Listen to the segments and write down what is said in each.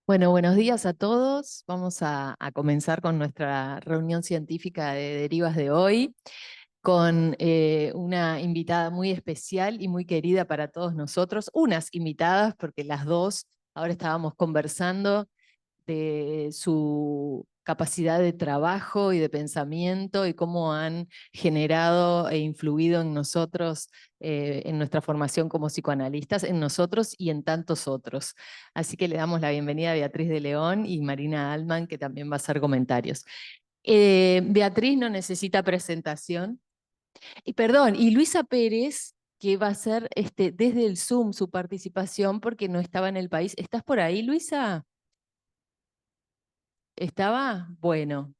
Bueno, buenos días a todos. Vamos a comenzar con nuestra reunión científica de derivas de hoy, con una invitada muy especial y muy querida para todos nosotros. Unas invitadas, porque las dos ahora estábamos conversando de su capacidad de trabajo y de pensamiento y cómo han generado e influido en nosotros, en nuestra formación como psicoanalistas, en nosotros y en tantos otros. Así que le damos la bienvenida a Beatriz de León y Marina Altman, que también va a hacer comentarios. Beatriz no necesita presentación. Y perdón, y Luisa Pérez, que va a hacer desde el Zoom su participación porque no estaba en el país. ¿Estás por ahí, Luisa? ¿Estaba? Bueno,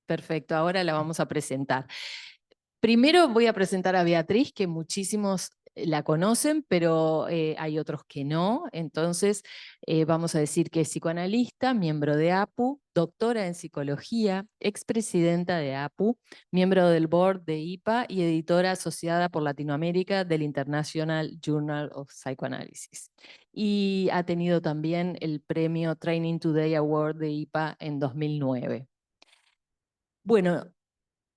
perfecto, ahora la vamos a presentar. Primero voy a presentar a Beatriz, que muchísimos la conocen, pero hay otros que no. Entonces, vamos a decir que es psicoanalista, miembro de APU, doctora en psicología, expresidenta de APU, miembro del board de IPA y editora asociada por Latinoamérica del International Journal of Psychoanalysis. Y ha tenido también el premio Training Today Award de IPA en 2009. Bueno,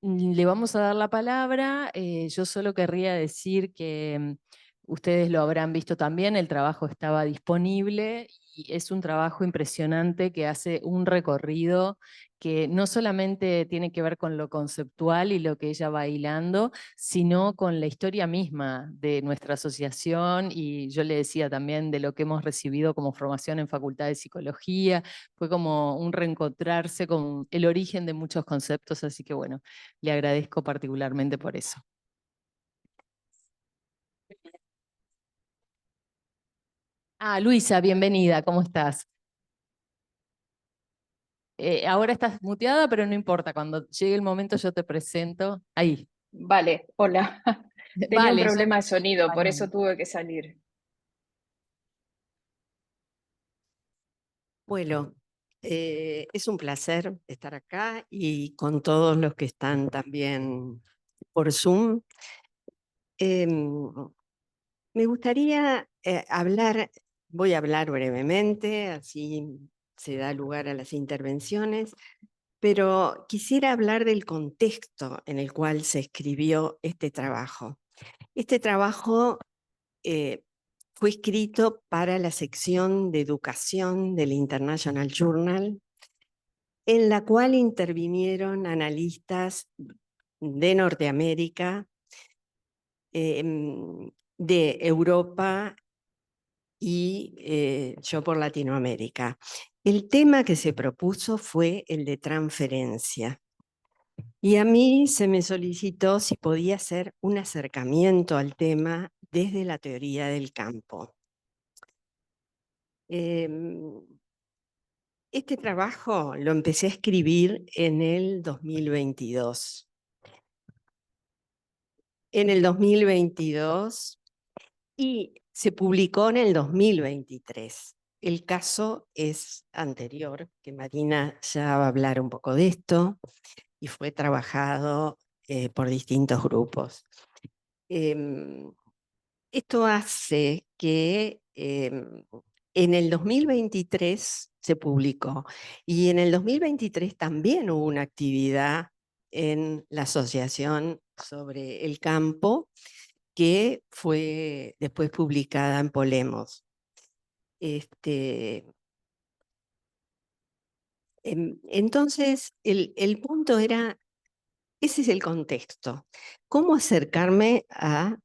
le vamos a dar la palabra. Yo solo querría decir que ustedes lo habrán visto también, el trabajo estaba disponible y es un trabajo impresionante que hace un recorrido que no solamente tiene que ver con lo conceptual y lo que ella va hilando, sino con la historia misma de nuestra asociación, y yo le decía también de lo que hemos recibido como formación en Facultad de Psicología. Fue como un reencontrarse con el origen de muchos conceptos, así que bueno, le agradezco particularmente por eso. Ah, Luisa, bienvenida, ¿cómo estás? Ahora estás muteada, pero no importa, cuando llegue el momento yo te presento. Ahí. Vale, hola. Tenía un Vale, ya problema de te sonido, por español. eso tuve que salir. Bueno, es un placer estar acá y con todos los que están también por Zoom. Em, Me gustaría voy a hablar brevemente, así se da lugar a las intervenciones, pero quisiera hablar del contexto en el cual se escribió este trabajo. Este trabajo eh, fue escrito para la sección de educación del International Journal, en la cual intervinieron analistas de Norteamérica, de Europa y yo por Latinoamérica. El tema que se propuso fue el de transferencia. Y a mí se me solicitó si podía hacer un acercamiento al tema desde la teoría del campo. Este trabajo lo empecé a escribir en el 2022. En el 2022 y se publicó en el 2023. El caso es anterior, que Marina ya va a hablar un poco de esto, y fue trabajado por distintos grupos. Em, Esto hace que en el 2023 se publicó y en el 2023 también hubo una actividad en la Asociación sobre el Campo que fue después publicada en Polemos. Entonces, el punto era, ese es el contexto. ¿Cómo acercarme a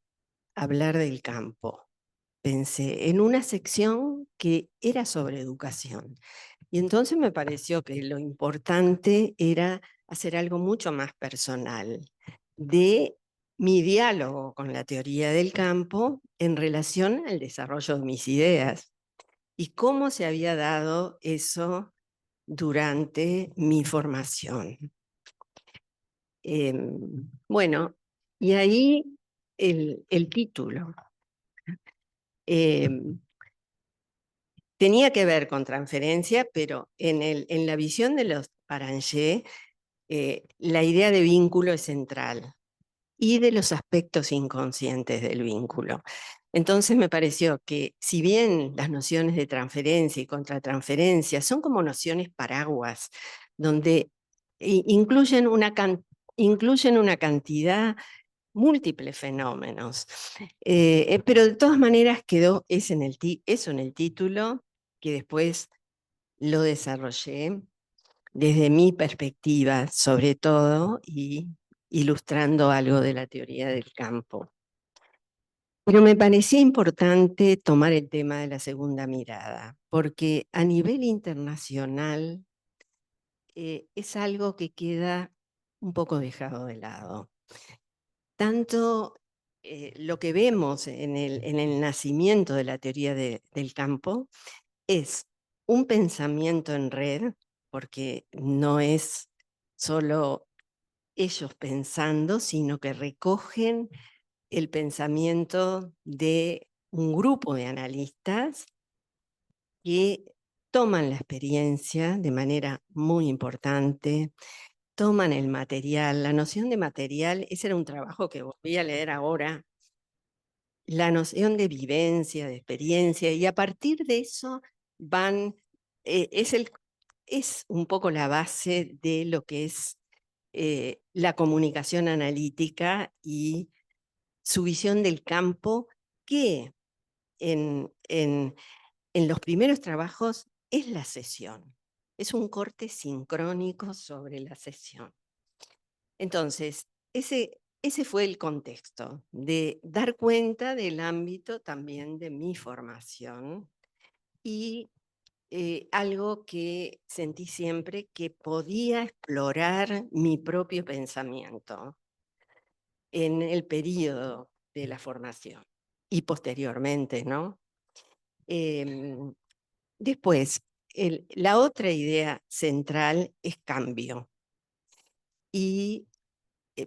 hablar del campo? Pensé en una sección que era sobre educación. Y entonces me pareció que lo importante era hacer algo mucho más personal, de mi diálogo con la teoría del campo en relación al desarrollo de mis ideas y cómo se había dado eso durante mi formación. Bueno, y ahí el título. Em, Tenía que ver con transferencia, pero en la visión de los Paranger, la idea de vínculo es central y de los aspectos inconscientes del vínculo. Entonces me pareció que si bien las nociones de transferencia y contratransferencia son como nociones paraguas, donde incluyen una cantidad múltiples fenómenos, pero de todas maneras quedó eso en el título, que después lo desarrollé desde mi perspectiva, sobre todo, y ilustrando algo de la teoría del campo. Pero me parecía importante tomar el tema de la segunda mirada, porque a nivel internacional es algo que queda un poco dejado de lado. Tanto lo que vemos en el nacimiento de la teoría del campo es un pensamiento en red, porque no es solo ellos pensando, sino que recogen el pensamiento de un grupo de analistas que toman la experiencia de manera muy importante, toman el material. La noción de material, ese era un trabajo que volví a leer ahora, la noción de vivencia, de experiencia, y a partir de eso van, es un poco la base de lo que es la comunicación analítica y su visión del campo, que en los primeros trabajos es la sesión. Es un corte sincrónico sobre la sesión. Entonces, ese fue el contexto, de dar cuenta del ámbito también de mi formación y algo que sentí siempre que podía explorar mi propio pensamiento en el periodo de la formación y posteriormente, ¿no? Después, la otra idea central es cambio. Y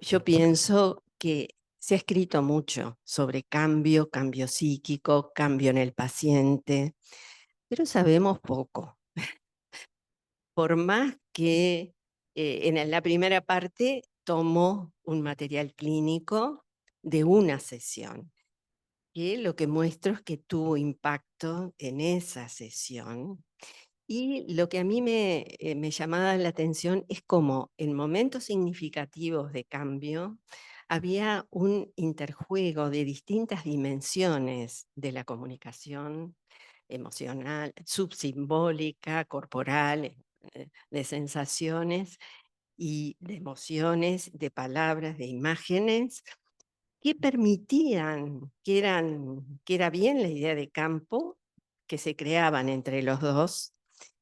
yo pienso que se ha escrito mucho sobre cambio, cambio psíquico, cambio en el paciente, pero sabemos poco. Por más que en la primera parte tomo un material clínico de una sesión, que lo que muestro es que tuvo impacto en esa sesión. Y lo que a mí me llamaba la atención es cómo en momentos significativos de cambio había un interjuego de distintas dimensiones de la comunicación emocional, subsimbólica, corporal, de sensaciones y de emociones, de palabras, de imágenes, que permitían, que era bien la idea de campo, que se creaban entre los dos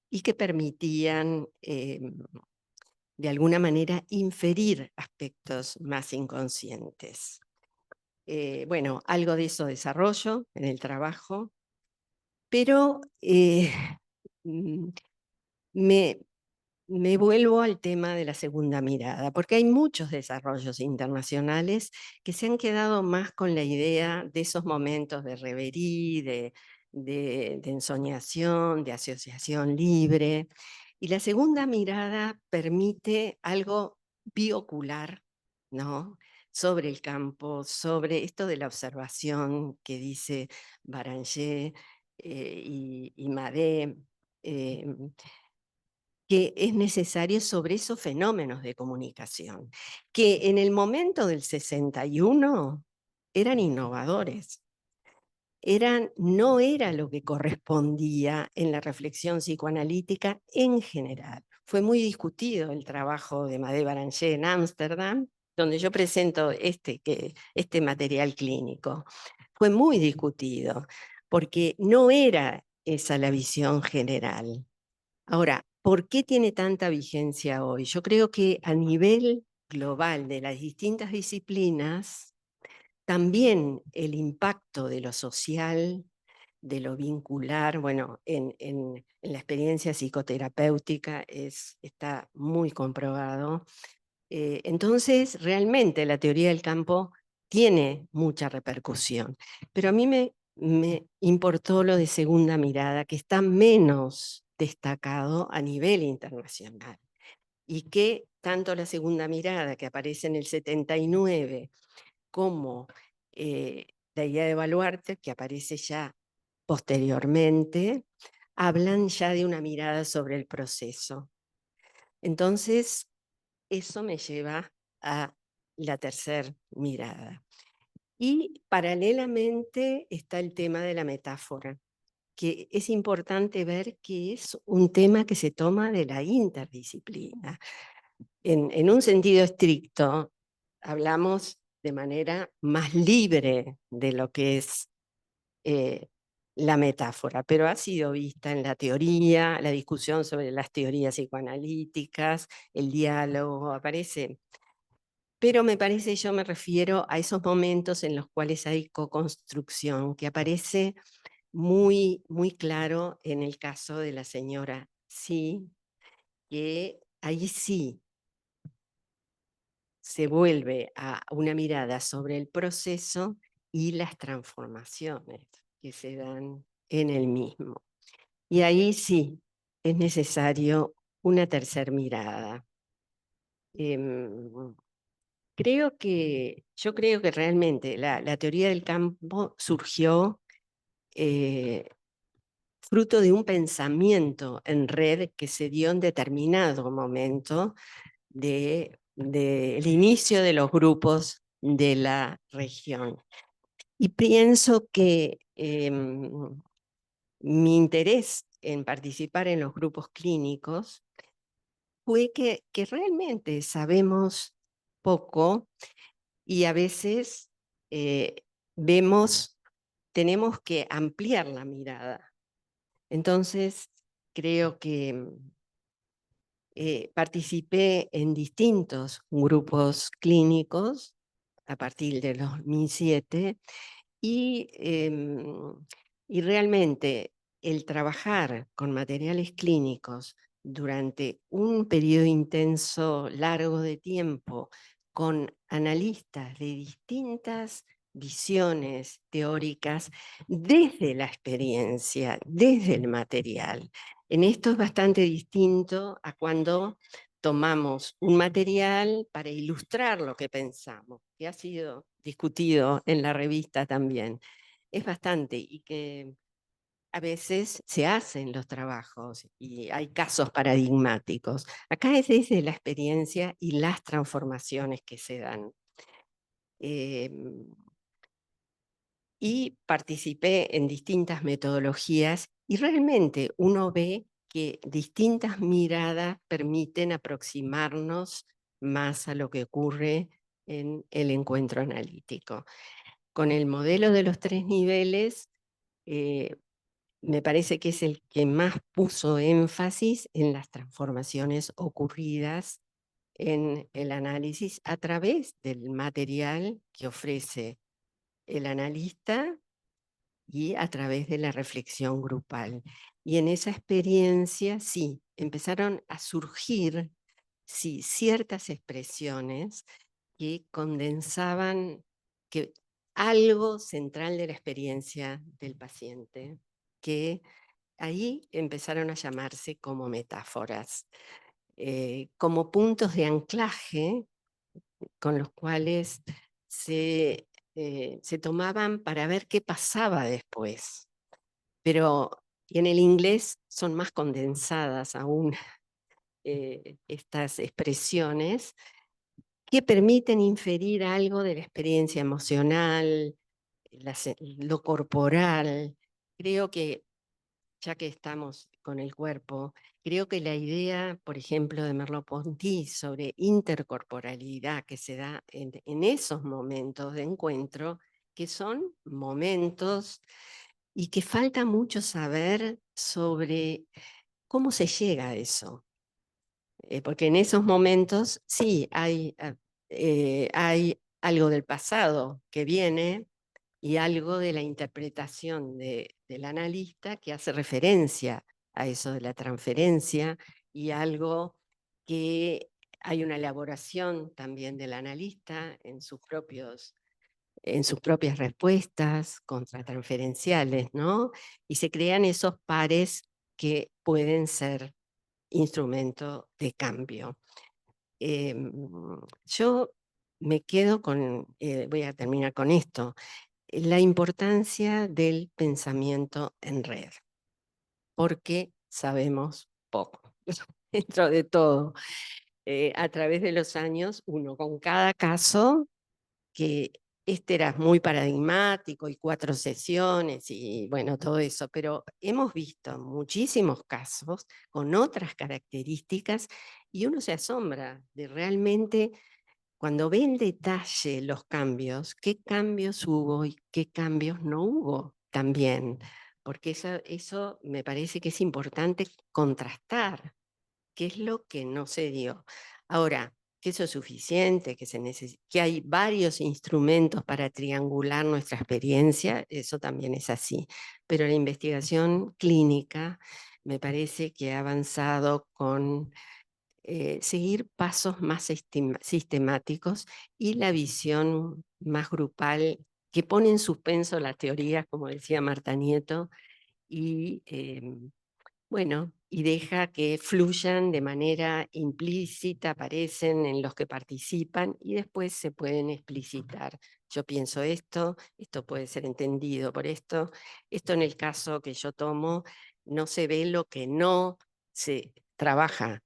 y que permitían, de alguna manera, inferir aspectos más inconscientes. Bueno, algo de eso desarrollo en el trabajo, pero mm, me, me vuelvo al tema de la segunda mirada, porque hay muchos desarrollos internacionales que se han quedado más con la idea de esos momentos de reverie, de ensoñación, de asociación libre. Y la segunda mirada permite algo biocular, ¿no? Sobre el campo, sobre esto de la observación que dice Baranger y Madé, que es necesario sobre esos fenómenos de comunicación, que en el momento del 61 eran innovadores. No era lo que correspondía en la reflexión psicoanalítica en general. Fue muy discutido el trabajo de Madé Baranger en Ámsterdam, donde yo presento este material clínico. Fue muy discutido, porque no era esa la visión general. Ahora, ¿por qué tiene tanta vigencia hoy? Yo creo que a nivel global de las distintas disciplinas, también el impacto de lo social, de lo vincular, bueno, en la experiencia psicoterapéutica está muy comprobado. Entonces, realmente la teoría del campo tiene mucha repercusión, pero a mí me importó lo de segunda mirada, que está menos destacado a nivel internacional, y que tanto la segunda mirada, que aparece en el 79, como la idea de baluarte, que aparece ya posteriormente, hablan ya de una mirada sobre el proceso. Entonces, eso me lleva a la tercera mirada. Y paralelamente está el tema de la metáfora, que es importante ver que es un tema que se toma de la interdisciplina. En un sentido estricto, hablamos de manera más libre de lo que es la metáfora, pero ha sido vista en la teoría, la discusión sobre las teorías psicoanalíticas, el diálogo, aparece. Pero me parece, yo me refiero a esos momentos en los cuales hay co-construcción, que aparece muy, muy claro en el caso de la señora Sí, que ahí sí se vuelve a una mirada sobre el proceso y las transformaciones que se dan en el mismo. Y ahí sí es necesario una tercera mirada. Yo creo que realmente la teoría del campo surgió fruto de un pensamiento en red que se dio en determinado momento del inicio de los grupos de la región. Y pienso que mi interés en participar en los grupos clínicos fue que realmente sabemos poco y a veces eh, tenemos que ampliar la mirada. Entonces, creo que participé en distintos grupos clínicos a partir del 2007 y, y realmente el trabajar con materiales clínicos durante un periodo intenso, largo de tiempo, con analistas de distintas visiones teóricas desde la experiencia, desde el material. En esto es bastante distinto a cuando tomamos un material para ilustrar lo que pensamos, que ha sido discutido en la revista también. Es bastante, y que a veces se hacen los trabajos y hay casos paradigmáticos. Acá es desde la experiencia y las transformaciones que se dan. Y participé en distintas metodologías y realmente uno ve que distintas miradas permiten aproximarnos más a lo que ocurre en el encuentro analítico. Con el modelo de los 3 niveles, me parece que es el que más puso énfasis en las transformaciones ocurridas en el análisis a través del material que ofrece el analista y a través de la reflexión grupal. Y en esa experiencia, sí, empezaron a surgir ciertas expresiones que condensaban algo central de la experiencia del paciente, que ahí empezaron a llamarse como metáforas, como puntos de anclaje con los cuales se tomaban para ver qué pasaba después. Pero en el inglés son más condensadas aún estas expresiones que permiten inferir algo de la experiencia emocional, lo corporal. Creo que, ya que estamos con el cuerpo, creo que la idea, por ejemplo, de Merleau-Ponty sobre intercorporalidad que se da en esos momentos de encuentro, que son momentos y que falta mucho saber sobre cómo se llega a eso. Porque en esos momentos sí hay algo del pasado que viene y algo de la interpretación del analista que hace referencia a eso de la transferencia y algo que hay una elaboración también del analista en sus propias respuestas contratransferenciales, ¿no? Y se crean esos pares que pueden ser instrumento de cambio. Yo me quedo con, voy a terminar con esto, la importancia del pensamiento en red, porque sabemos poco, dentro de todo. A través de los años, uno con cada caso, que este era muy paradigmático y 4 sesiones y bueno, todo eso, pero hemos visto muchísimos casos con otras características y uno se asombra de realmente cuando ve en detalle los cambios, qué cambios hubo y qué cambios no hubo también, porque eso me parece que es importante contrastar qué es lo que no se dio. Ahora, que eso es suficiente, que hay varios instrumentos para triangular nuestra experiencia, eso también es así. Pero la investigación clínica me parece que ha avanzado con seguir pasos más sistemáticos y la visión más grupal que pone en suspenso las teorías, como decía Marta Nieto, y bueno, y deja que fluyan de manera implícita, aparecen en los que participan y después se pueden explicitar. Yo pienso esto puede ser entendido por esto en el caso que yo tomo, no se ve lo que no se trabaja,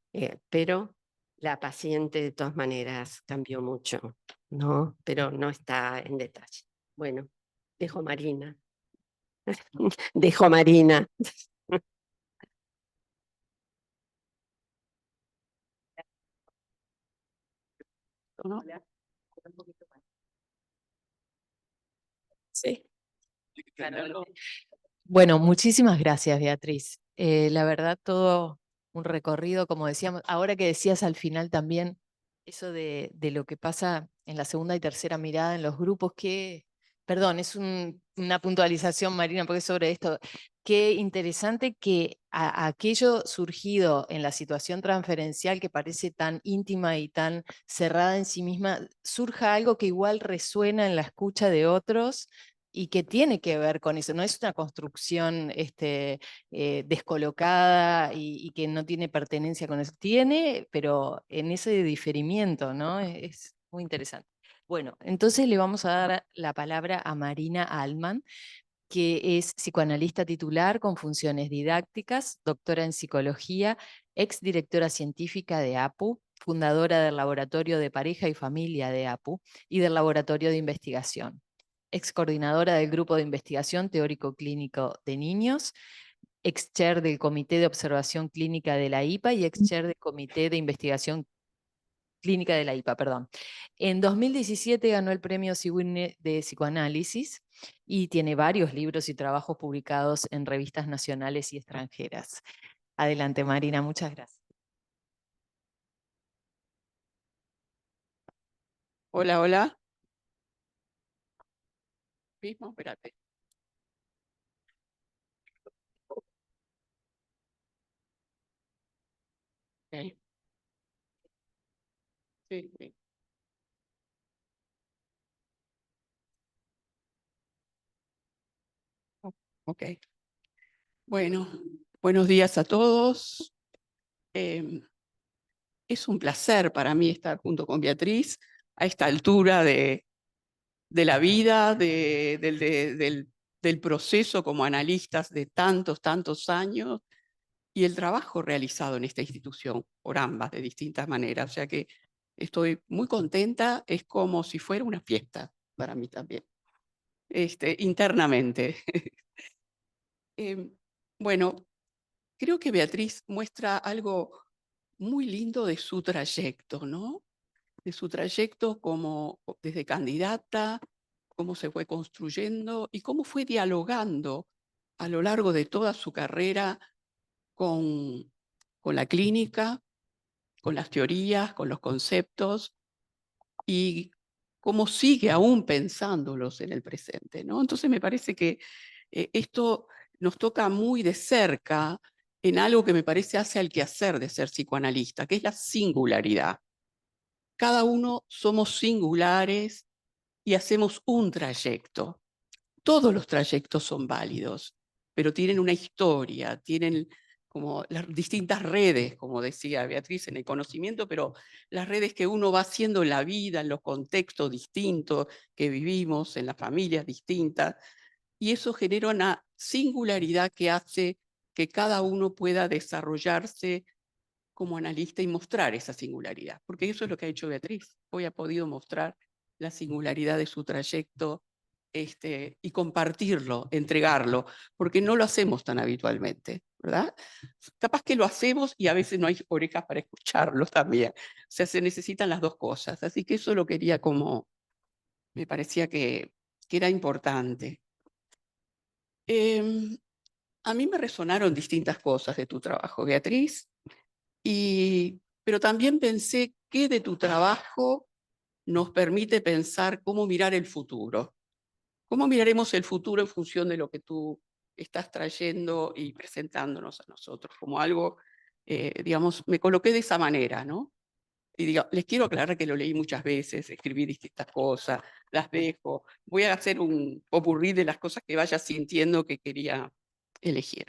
pero la paciente de todas maneras cambió mucho, ¿no? Pero no está en detalle. Bueno, dejo Marina. Dejo Marina. ¿No? Sí. Bueno, muchísimas gracias, Beatriz. La verdad, todo un recorrido, como decíamos, ahora que decías al final también eso de lo que pasa en la segunda y tercera mirada en los grupos, perdón, es una puntualización, Marina, porque es sobre esto, qué interesante que aquello surgido en la situación transferencial que parece tan íntima y tan cerrada en sí misma, surja algo que igual resuena en la escucha de otros y que tiene que ver con eso, no es una construcción descolocada y que no tiene pertenencia con eso. Tiene, pero en ese diferimiento, ¿no? Es muy interesante. Bueno, entonces le vamos a dar la palabra a Marina Altman, que es psicoanalista titular con funciones didácticas, doctora en psicología, exdirectora científica de APU, fundadora del Laboratorio de Pareja y Familia de APU y del Laboratorio de Investigación, excoordinadora del Grupo de Investigación Teórico-Clínico de Niños, ex-chair del Comité de Observación Clínica de la IPA y ex-chair del Comité de Investigación Clínica de la IPA, perdón. En 2017 ganó el premio Sigüine de Psicoanálisis y tiene varios libros y trabajos publicados en revistas nacionales y extranjeras. Adelante, Marina, muchas gracias. Hola, hola. Mismo, espérate. Okay. Sí, sí. Ok. Bueno, buenos días a todos. Es un placer para mí estar junto con Beatriz a esta altura de la vida, del proceso como analistas de tantos, tantos años y el trabajo realizado en esta institución por ambas de distintas maneras. O sea que estoy muy contenta, es como si fuera una fiesta para mí también, internamente. Bueno, creo que Beatriz muestra algo muy lindo de su trayecto, ¿no? De su trayecto como desde candidata, cómo se fue construyendo y cómo fue dialogando a lo largo de toda su carrera con la clínica, con las teorías, con los conceptos y cómo sigue aún pensándolos en el presente, ¿no? Entonces me parece que esto nos toca muy de cerca en algo que me parece hace al quehacer de ser psicoanalista, que es la singularidad. Cada uno somos singulares y hacemos un trayecto. Todos los trayectos son válidos, pero tienen una historia, tienen como las distintas redes, como decía Beatriz, en el conocimiento, pero las redes que uno va haciendo en la vida, en los contextos distintos que vivimos, en las familias distintas, y eso genera una singularidad que hace que cada uno pueda desarrollarse como analista y mostrar esa singularidad, porque eso es lo que ha hecho Beatriz. Hoy ha podido mostrar la singularidad de su trayecto y compartirlo, entregarlo, porque no lo hacemos tan habitualmente, ¿verdad? Capaz que lo hacemos y a veces no hay orejas para escucharlo también. O sea, se necesitan las dos cosas. Así que eso lo quería como, me parecía que era importante. A mí me resonaron distintas cosas de tu trabajo, Beatriz, pero también pensé qué de tu trabajo nos permite pensar cómo mirar el futuro. ¿Cómo miraremos el futuro en función de lo que tú estás trayendo y presentándonos a nosotros? Como algo, digamos, me coloqué de esa manera, ¿no? Y digo, les quiero aclarar que lo leí muchas veces, escribí distintas cosas, las dejo. Voy a hacer un popurrí de las cosas que vaya sintiendo que quería elegir.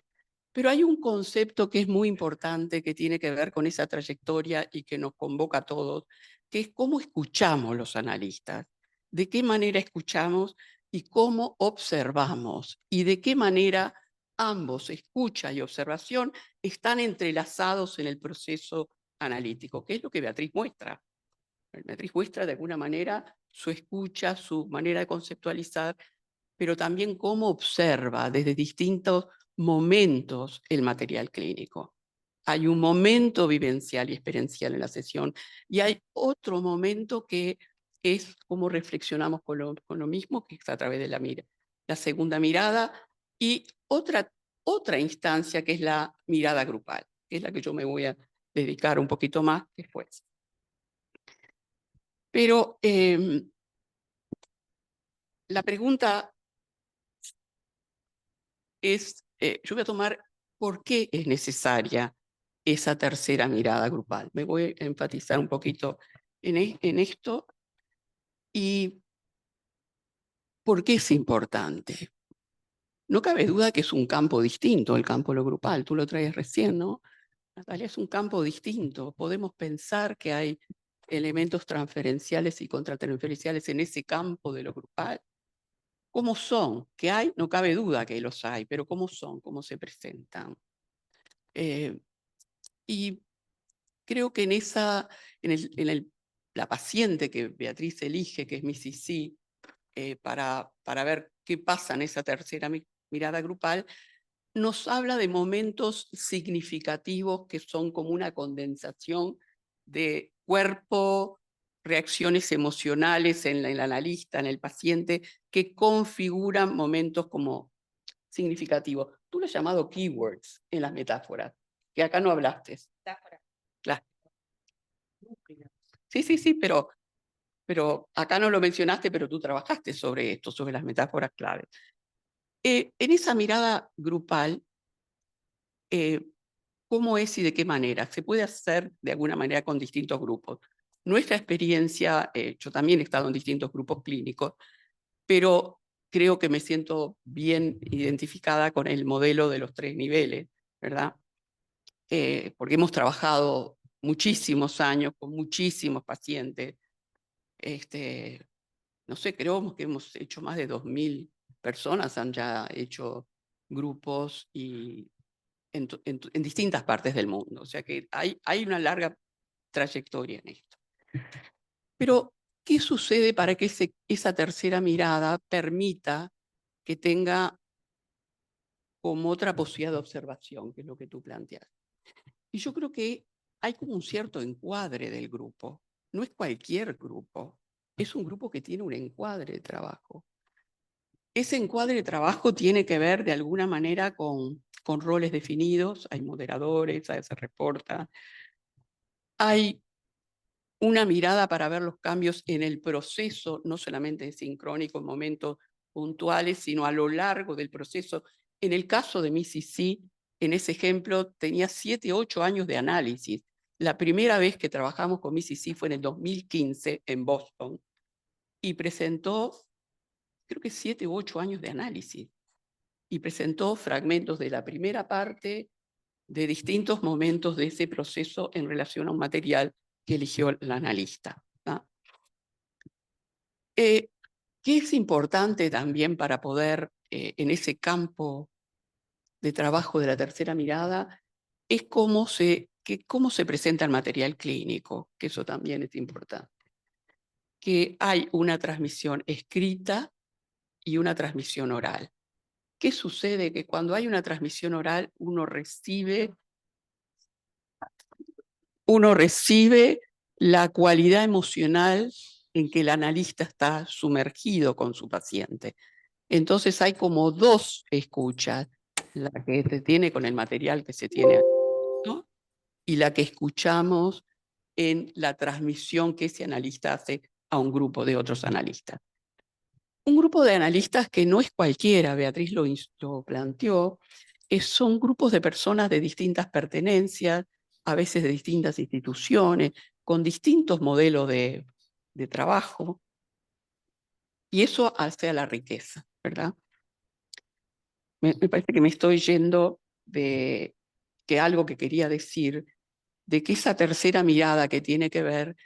Pero hay un concepto que es muy importante, que tiene que ver con esa trayectoria y que nos convoca a todos, que es cómo escuchamos los analistas, de qué manera escuchamos y cómo observamos, y de qué manera ambos, escucha y observación, están entrelazados en el proceso analítico, que es lo que Beatriz muestra. Beatriz muestra de alguna manera su escucha, su manera de conceptualizar, pero también cómo observa desde distintos momentos el material clínico. Hay un momento vivencial y experiencial en la sesión y hay otro momento que es cómo reflexionamos con lo mismo, que es a través de la segunda mirada, y otra instancia que es la mirada grupal, que es la que yo me voy a dedicar un poquito más después. Pero la pregunta es, yo voy a tomar por qué es necesaria esa tercera mirada grupal. Me voy a enfatizar un poquito en esto y por qué es importante. No cabe duda que es un campo distinto, el campo de lo grupal. Tú lo traes recién, ¿no? Natalia, es un campo distinto. Podemos pensar que hay elementos transferenciales y contratransferenciales en ese campo de lo grupal. ¿Cómo son? ¿Qué hay? No cabe duda que los hay, pero ¿cómo son? ¿Cómo se presentan? Y creo que la paciente que Beatriz elige, que es Missy C, para ver qué pasa en esa tercera mirada grupal, nos habla de momentos significativos que son como una condensación de cuerpo, reacciones emocionales en el analista, en el paciente, que configuran momentos como significativos. Tú lo has llamado keywords en las metáforas, que acá no hablaste. Claro. Sí, pero acá no lo mencionaste, pero tú trabajaste sobre esto, sobre las metáforas claves. En esa mirada grupal, ¿cómo es y de qué manera? Se puede hacer de alguna manera con distintos grupos. Nuestra experiencia, yo también he estado en distintos grupos clínicos, pero creo que me siento bien identificada con el modelo de los 3 niveles, ¿verdad? Porque hemos trabajado muchísimos años con muchísimos pacientes. No sé, creo que hemos hecho más de 2000 personas, han ya hecho grupos y en distintas partes del mundo. O sea que hay una larga trayectoria en esto. Pero, ¿qué sucede para que esa tercera mirada permita que tenga como otra posibilidad de observación, que es lo que tú planteas? Y yo creo que hay como un cierto encuadre del grupo. No es cualquier grupo, es un grupo que tiene un encuadre de trabajo. Ese encuadre de trabajo tiene que ver de alguna manera con roles definidos, hay moderadores, se reporta, hay una mirada para ver los cambios en el proceso, no solamente sincrónico en momentos puntuales, sino a lo largo del proceso. En el caso de Missy C, en ese ejemplo, tenía 7, 8 años de análisis. La primera vez que trabajamos con Missy C fue en el 2015 en Boston y presentó, creo que 7 u 8 años de análisis. Y presentó fragmentos de la primera parte de distintos momentos de ese proceso en relación a un material que eligió el analista. ¿No? ¿Qué es importante también para poder, en ese campo de trabajo de la tercera mirada, es cómo se presenta el material clínico, que eso también es importante. Que hay una transmisión escrita y una transmisión oral. ¿Qué sucede? Que cuando hay una transmisión oral, uno recibe la cualidad emocional en que el analista está sumergido con su paciente. Entonces hay como dos escuchas, la que se tiene con el material que se tiene, ¿no? Y la que escuchamos en la transmisión que ese analista hace a un grupo de otros analistas. Un grupo de analistas que no es cualquiera, Beatriz lo planteó, son grupos de personas de distintas pertenencias, a veces de distintas instituciones, con distintos modelos de trabajo, y eso hace a la riqueza, ¿verdad? Me parece que me estoy yendo de que algo que quería decir, de que esa tercera mirada que tiene que ver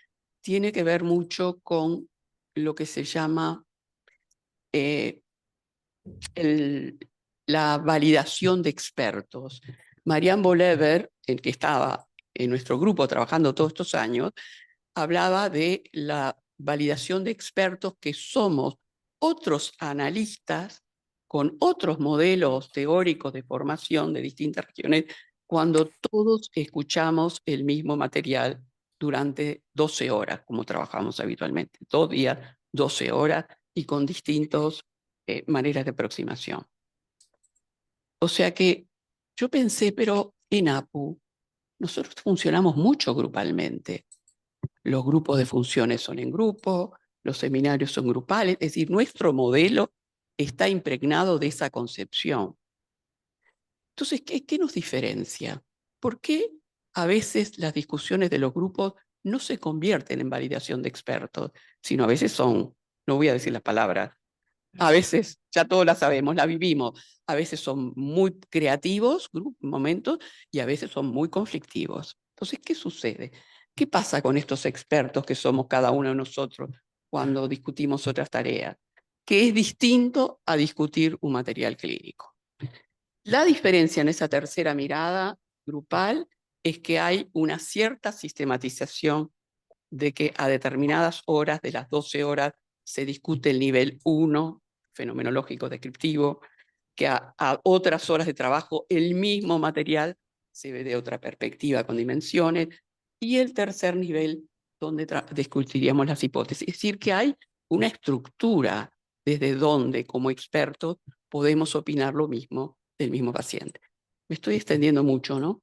mucho con lo que se llama la validación de expertos. Marianne Bolever, el que estaba en nuestro grupo trabajando todos estos años, hablaba de la validación de expertos que somos otros analistas con otros modelos teóricos de formación de distintas regiones, cuando todos escuchamos el mismo material durante 12 horas, como trabajamos habitualmente, 2 días, 12 horas, y con distintas maneras de aproximación. O sea que yo pensé, pero en APU nosotros funcionamos mucho grupalmente. Los grupos de funciones son en grupo, los seminarios son grupales, es decir, nuestro modelo está impregnado de esa concepción. Entonces, ¿qué nos diferencia? ¿Por qué a veces las discusiones de los grupos no se convierten en validación de expertos, sino a veces son, no voy a decir las palabras, a veces, ya todos la sabemos, la vivimos, a veces son muy creativos, momentos, y a veces son muy conflictivos. Entonces, ¿qué sucede? ¿Qué pasa con estos expertos que somos cada uno de nosotros cuando discutimos otras tareas? Que es distinto a discutir un material clínico. La diferencia en esa tercera mirada grupal es que hay una cierta sistematización de que a determinadas horas de las 12 horas se discute el nivel 1, fenomenológico descriptivo, que a otras horas de trabajo el mismo material se ve de otra perspectiva con dimensiones, y el tercer nivel donde discutiríamos las hipótesis. Es decir, que hay una estructura desde donde como expertos podemos opinar lo mismo del mismo paciente. Me estoy extendiendo mucho, ¿no?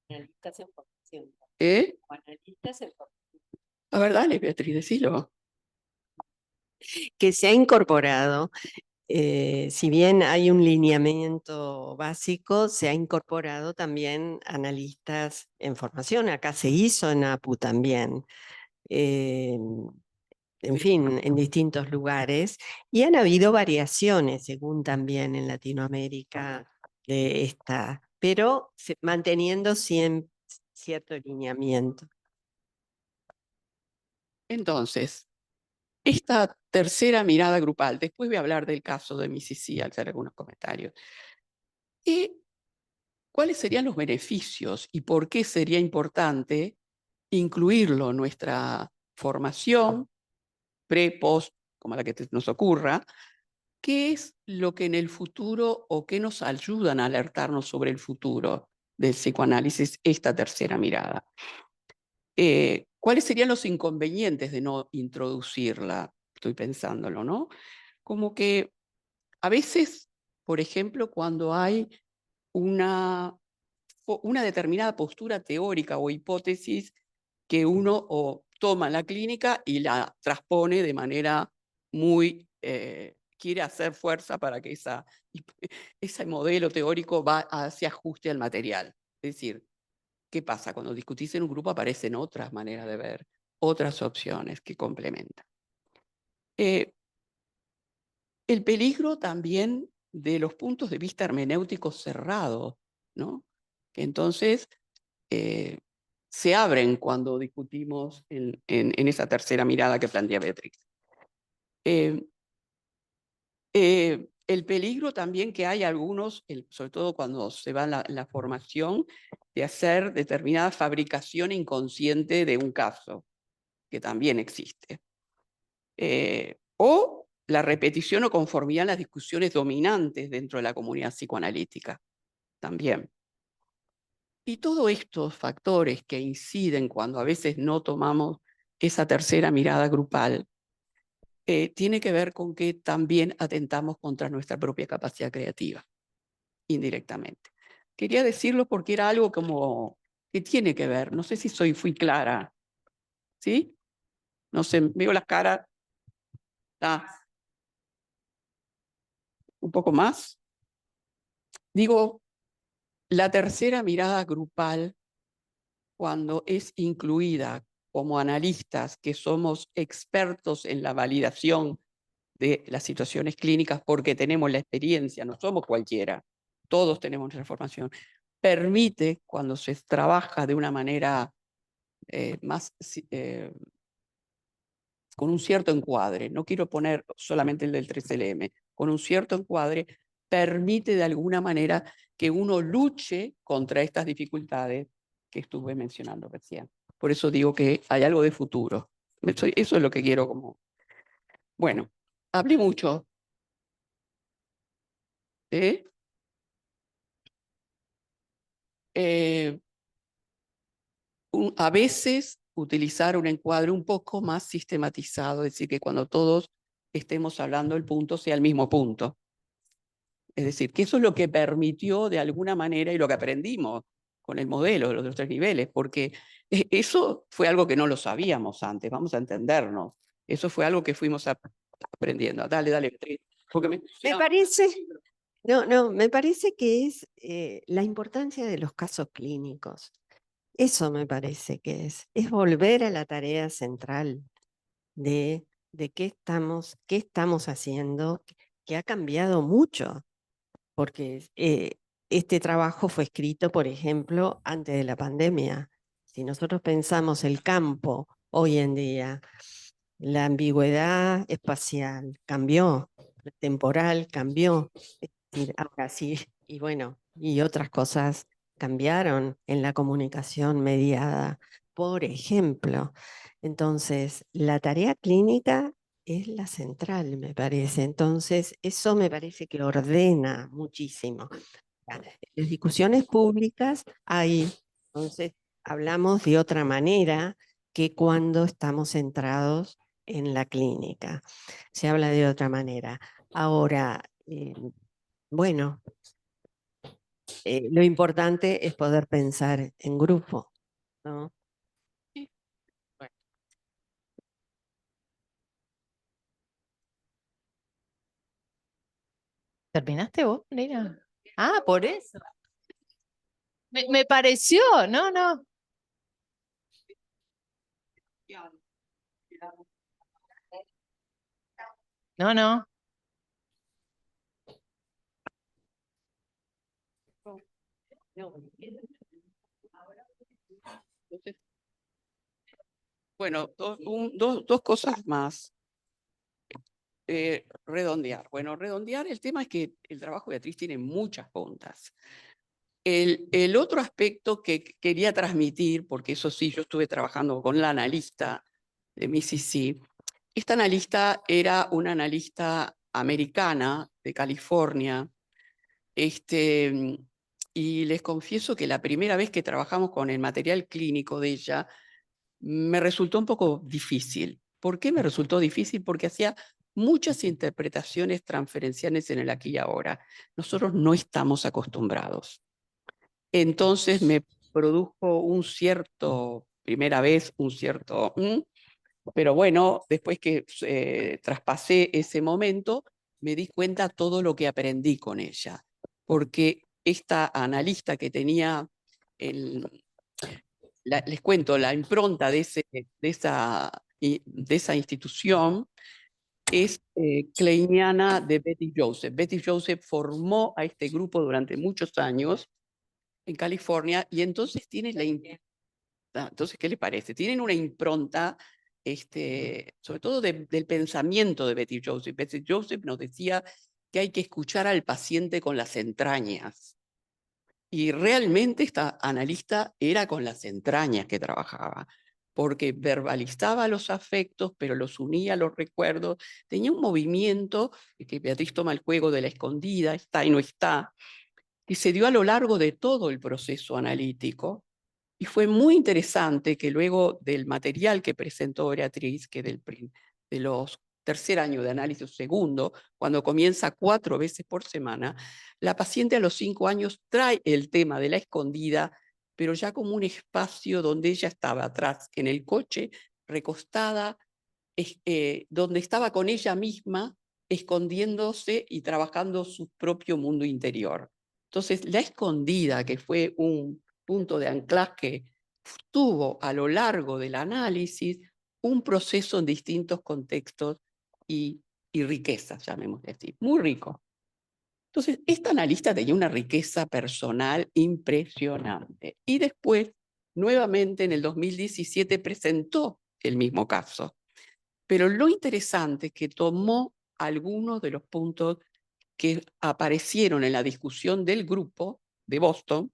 Analistas en formación. ¿Eh? Analistas en formación. A ver, dale, Beatriz, decilo. Que se ha incorporado, si bien hay un lineamiento básico, se ha incorporado también analistas en formación. Acá se hizo en APU también. En fin, en distintos lugares, y han habido variaciones, según también en Latinoamérica, de esta, pero manteniendo cierto lineamiento. Entonces, esta tercera mirada grupal, después voy a hablar del caso de Mississippi, al hacer algunos comentarios. ¿Y cuáles serían los beneficios y por qué sería importante incluirlo en nuestra formación, pre-post, como la que nos ocurra? ¿Qué es lo que en el futuro o qué nos ayudan a alertarnos sobre el futuro del psicoanálisis, esta tercera mirada? ¿Cuáles serían los inconvenientes de no introducirla? Estoy pensándolo, ¿no? Como que a veces, por ejemplo, cuando hay una determinada postura teórica o hipótesis que uno o toma en la clínica y la transpone de manera muy, quiere hacer fuerza para que ese modelo teórico se ajuste al material. Es decir, ¿qué pasa? Cuando discutís en un grupo aparecen otras maneras de ver, otras opciones que complementan. El peligro también de los puntos de vista hermenéuticos cerrados ¿no? Que entonces se abren cuando discutimos en esa tercera mirada que plantea Beatriz. El peligro también que hay algunos, sobre todo cuando se va la formación, de hacer determinada fabricación inconsciente de un caso, que también existe. O la repetición o conformidad en las discusiones dominantes dentro de la comunidad psicoanalítica, también. Y todos estos factores que inciden cuando a veces no tomamos esa tercera mirada grupal, tiene que ver con que también atentamos contra nuestra propia capacidad creativa, indirectamente. Quería decirlo porque era algo como que tiene que ver, no sé si fui clara, ¿sí? No sé, veo las caras. Un poco más. Digo, la tercera mirada grupal, cuando es incluida como analistas que somos expertos en la validación de las situaciones clínicas porque tenemos la experiencia, no somos cualquiera, todos tenemos nuestra formación, permite, cuando se trabaja de una manera más con un cierto encuadre, no quiero poner solamente el del 3LM, con un cierto encuadre, permite de alguna manera que uno luche contra estas dificultades que estuve mencionando recién. Por eso digo que hay algo de futuro. Eso es lo que quiero como... Bueno, hablé mucho. ¿Eh? A veces utilizar un encuadre un poco más sistematizado, es decir, que cuando todos estemos hablando el punto sea el mismo punto. Es decir, que eso es lo que permitió de alguna manera y lo que aprendimos con el modelo de los 3 niveles, porque eso fue algo que no lo sabíamos antes, vamos a entendernos. Eso fue algo que fuimos aprendiendo. Dale, Beatriz. Me parece, me parece que es la importancia de los casos clínicos. Eso me parece que es volver a la tarea central de qué estamos haciendo, que ha cambiado mucho, porque este trabajo fue escrito, por ejemplo, antes de la pandemia. Si nosotros pensamos el campo hoy en día, la ambigüedad espacial cambió, la temporal cambió, es decir, ahora sí, y bueno, y otras cosas cambiaron en la comunicación mediada, por ejemplo. Entonces, la tarea clínica es la central, me parece. Entonces, eso me parece que ordena muchísimo. Las discusiones públicas hay, entonces, hablamos de otra manera que cuando estamos centrados en la clínica. Se habla de otra manera. Ahora, bueno, lo importante es poder pensar en grupo, ¿no? ¿Terminaste vos, Nina? Ah, por eso. Me pareció, no. No. Bueno, dos cosas más. Redondear. Bueno, redondear, el tema es que el trabajo de Beatriz tiene muchas puntas. El otro aspecto que quería transmitir, porque eso sí, yo estuve trabajando con la analista de Mississippi. Esta analista era una analista americana de California, y les confieso que la primera vez que trabajamos con el material clínico de ella, me resultó un poco difícil. ¿Por qué me resultó difícil? Porque hacía muchas interpretaciones transferenciales en el aquí y ahora. Nosotros no estamos acostumbrados. Entonces me produjo primera vez, un cierto... pero bueno, después que traspasé ese momento, me di cuenta todo lo que aprendí con ella. Porque esta analista que tenía les cuento, la impronta de esa institución es kleiniana de Betty Joseph. Betty Joseph formó a este grupo durante muchos años en California, y entonces tiene entonces, ¿qué le parece? Tienen una impronta, sobre todo del pensamiento de Betty Joseph. Betty Joseph nos decía que hay que escuchar al paciente con las entrañas. Y realmente esta analista era con las entrañas que trabajaba, porque verbalizaba los afectos, pero los unía a los recuerdos. Tenía un movimiento, que Beatriz toma el juego de la escondida, está y no está, que se dio a lo largo de todo el proceso analítico. Y fue muy interesante que luego del material que presentó Beatriz, que de los tercer año de análisis segundo, cuando comienza 4 veces por semana, la paciente a los 5 años trae el tema de la escondida, pero ya como un espacio donde ella estaba atrás en el coche, recostada, donde estaba con ella misma, escondiéndose y trabajando su propio mundo interior. Entonces, la escondida, que fue un punto de anclaje, tuvo a lo largo del análisis un proceso en distintos contextos y riquezas, llamémosle así, muy rico. Entonces, esta analista tenía una riqueza personal impresionante. Y después, nuevamente en el 2017, presentó el mismo caso. Pero lo interesante es que tomó algunos de los puntos que aparecieron en la discusión del grupo de Boston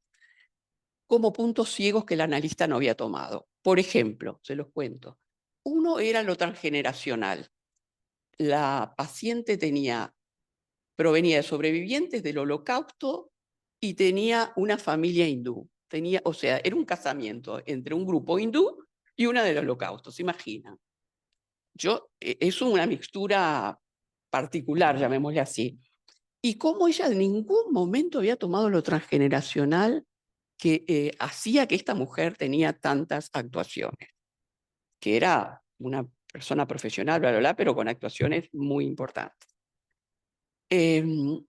como puntos ciegos que el analista no había tomado. Por ejemplo, se los cuento. Uno era lo transgeneracional. La paciente provenía de sobrevivientes del Holocausto y tenía una familia hindú. O sea, era un casamiento entre un grupo hindú y una del Holocausto, ¿se imaginan? Es una mixtura particular, llamémosle así. Y cómo ella en ningún momento había tomado lo transgeneracional que hacía que esta mujer tenía tantas actuaciones, que era una persona profesional, bla, bla, bla, pero con actuaciones muy importantes. El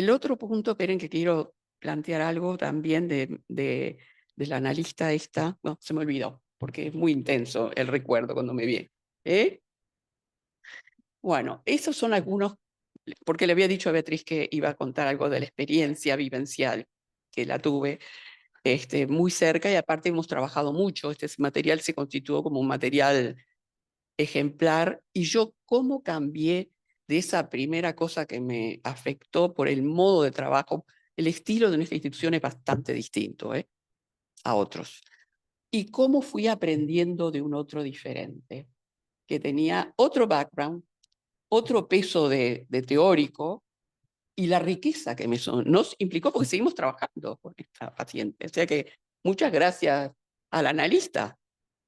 otro punto, esperen que quiero plantear algo también de la analista esta, no, se me olvidó, porque es muy intenso el recuerdo cuando me viene. Bueno, esos son algunos, porque le había dicho a Beatriz que iba a contar algo de la experiencia vivencial que la tuve muy cerca, y aparte hemos trabajado mucho. Este material se constituyó como un material ejemplar, y yo cómo cambié de esa primera cosa que me afectó por el modo de trabajo. El estilo de nuestra institución es bastante distinto a otros. Y cómo fui aprendiendo de un otro diferente, que tenía otro background, otro peso de teórico, y la riqueza que nos implicó, porque seguimos trabajando con esta paciente. O sea que muchas gracias al analista,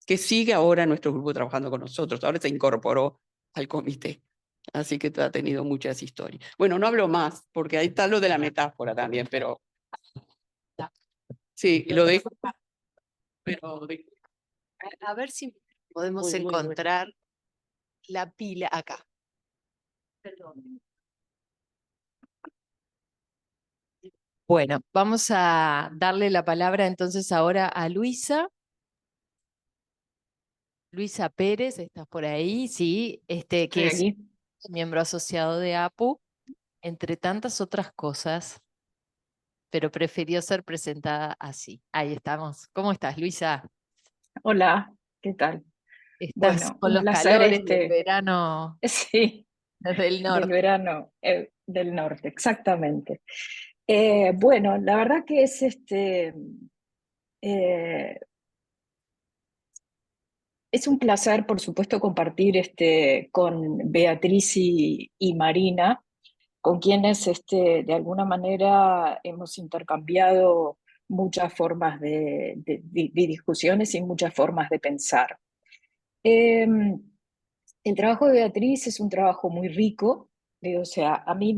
que sigue ahora en nuestro grupo trabajando con nosotros. Ahora se incorporó al comité. Así que ha tenido muchas historias. Bueno, no hablo más, porque ahí está lo de la metáfora también, pero sí, lo dejo. Pero A ver si podemos Muy encontrar la pila acá. Perdón. Bueno, vamos a darle la palabra entonces ahora a Luisa. Luisa Pérez, ¿estás por ahí? Sí, que Estoy es aquí. miembro asociado de APU, entre tantas otras cosas, pero prefirió ser presentada así. Ahí estamos. ¿Cómo estás, Luisa? Hola, ¿qué tal? ¿Estás Bueno, con un los placer calores del verano sí, del del norte? verano del norte, exactamente. Bueno, la verdad que es eh, es un placer, por supuesto, compartir con Beatriz y Marina, con quienes de alguna manera hemos intercambiado muchas formas de discusiones y muchas formas de pensar. El trabajo de Beatriz es un trabajo muy rico, o sea, a mí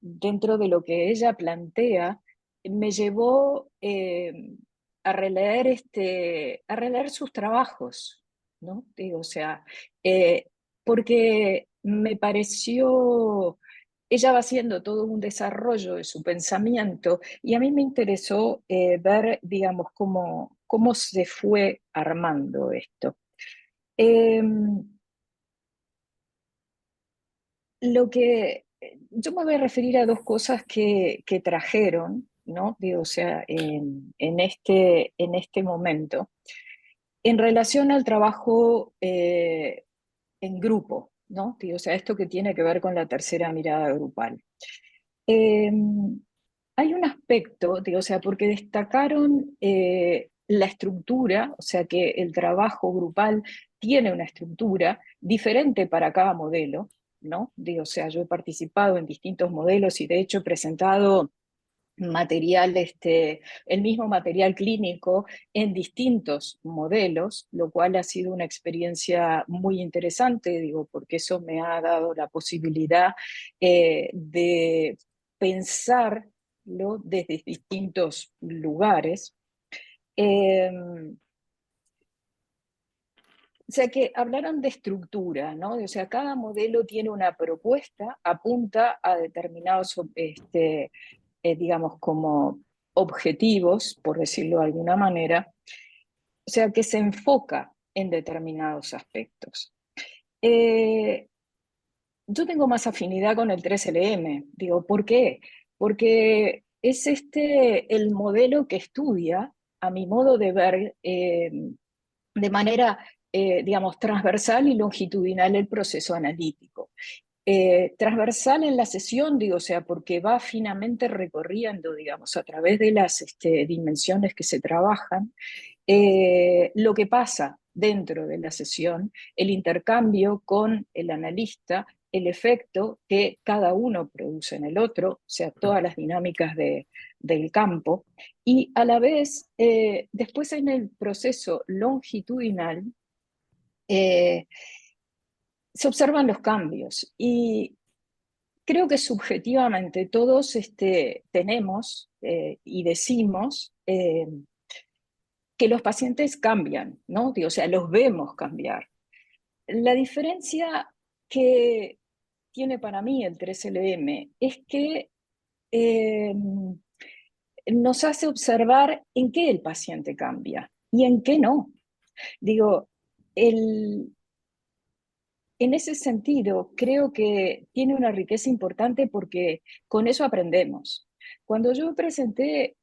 dentro de lo que ella plantea, me llevó a releer sus trabajos, ¿no? Digo, o sea, eh, porque me pareció, ella va haciendo todo un desarrollo de su pensamiento, y a mí me interesó ver, digamos, cómo se fue armando esto. Em, lo que yo me voy a referir a dos cosas que trajeron, ¿no? Digo, o sea, en este momento, en relación al trabajo en grupo, ¿no? Digo, o sea, esto que tiene que ver con la tercera mirada grupal. Eh, Hay un aspecto, digo, o sea, porque destacaron la estructura, o sea, que el trabajo grupal tiene una estructura diferente para cada modelo, ¿no? Digo, o sea, yo he participado en distintos modelos y de hecho he presentado material, el mismo material clínico en distintos modelos, lo cual ha sido una experiencia muy interesante, digo, porque eso me ha dado la posibilidad de pensarlo desde distintos lugares. O sea que hablaron de estructura, ¿no? O sea, cada modelo tiene una propuesta, apunta a determinados digamos, como objetivos, por decirlo de alguna manera, o sea, que se enfoca en determinados aspectos. Yo tengo más afinidad con el 3LM, digo, ¿por qué? Porque es el modelo que estudia, a mi modo de ver, de manera, digamos, transversal y longitudinal el proceso analítico. Transversal en la sesión, digo, o sea, porque va finamente recorriendo, digamos, a través de las dimensiones que se trabajan, lo que pasa dentro de la sesión, el intercambio con el analista, el efecto que cada uno produce en el otro, o sea, todas las dinámicas del campo, y a la vez, después en el proceso longitudinal, eh, se observan los cambios y creo que subjetivamente todos tenemos y decimos que los pacientes cambian, ¿no? O sea, los vemos cambiar. La diferencia que tiene para mí el 3LM es que nos hace observar en qué el paciente cambia y en qué no. Digo, en ese sentido, creo que tiene una riqueza importante porque con eso aprendemos. Cuando yo presenté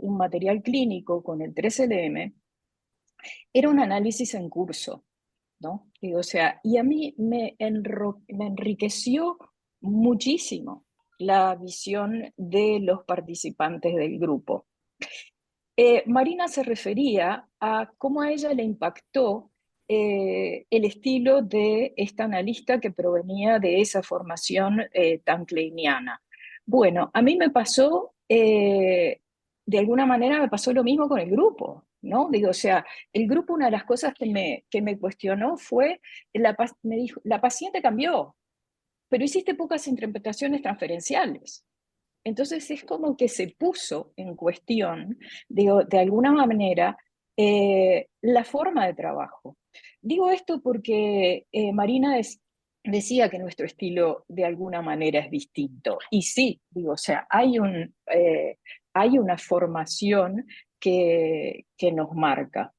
un material clínico con el 3LM, era un análisis en curso, ¿no? Digo, o sea, y a mí me enriqueció muchísimo la visión de los participantes del grupo. Marina se refería a cómo a ella le impactó el estilo de esta analista que provenía de esa formación tan kleiniana. Bueno, a mí me pasó, de alguna manera me pasó lo mismo con el grupo, ¿no? Digo, o sea, el grupo, una de las cosas que me cuestionó fue, me dijo, la paciente cambió, pero hiciste pocas interpretaciones transferenciales. Entonces es como que se puso en cuestión, digo, de alguna manera, la forma de trabajo. Digo esto porque Marina decía que nuestro estilo de alguna manera es distinto. Y sí, digo, o sea, hay una formación que nos marca.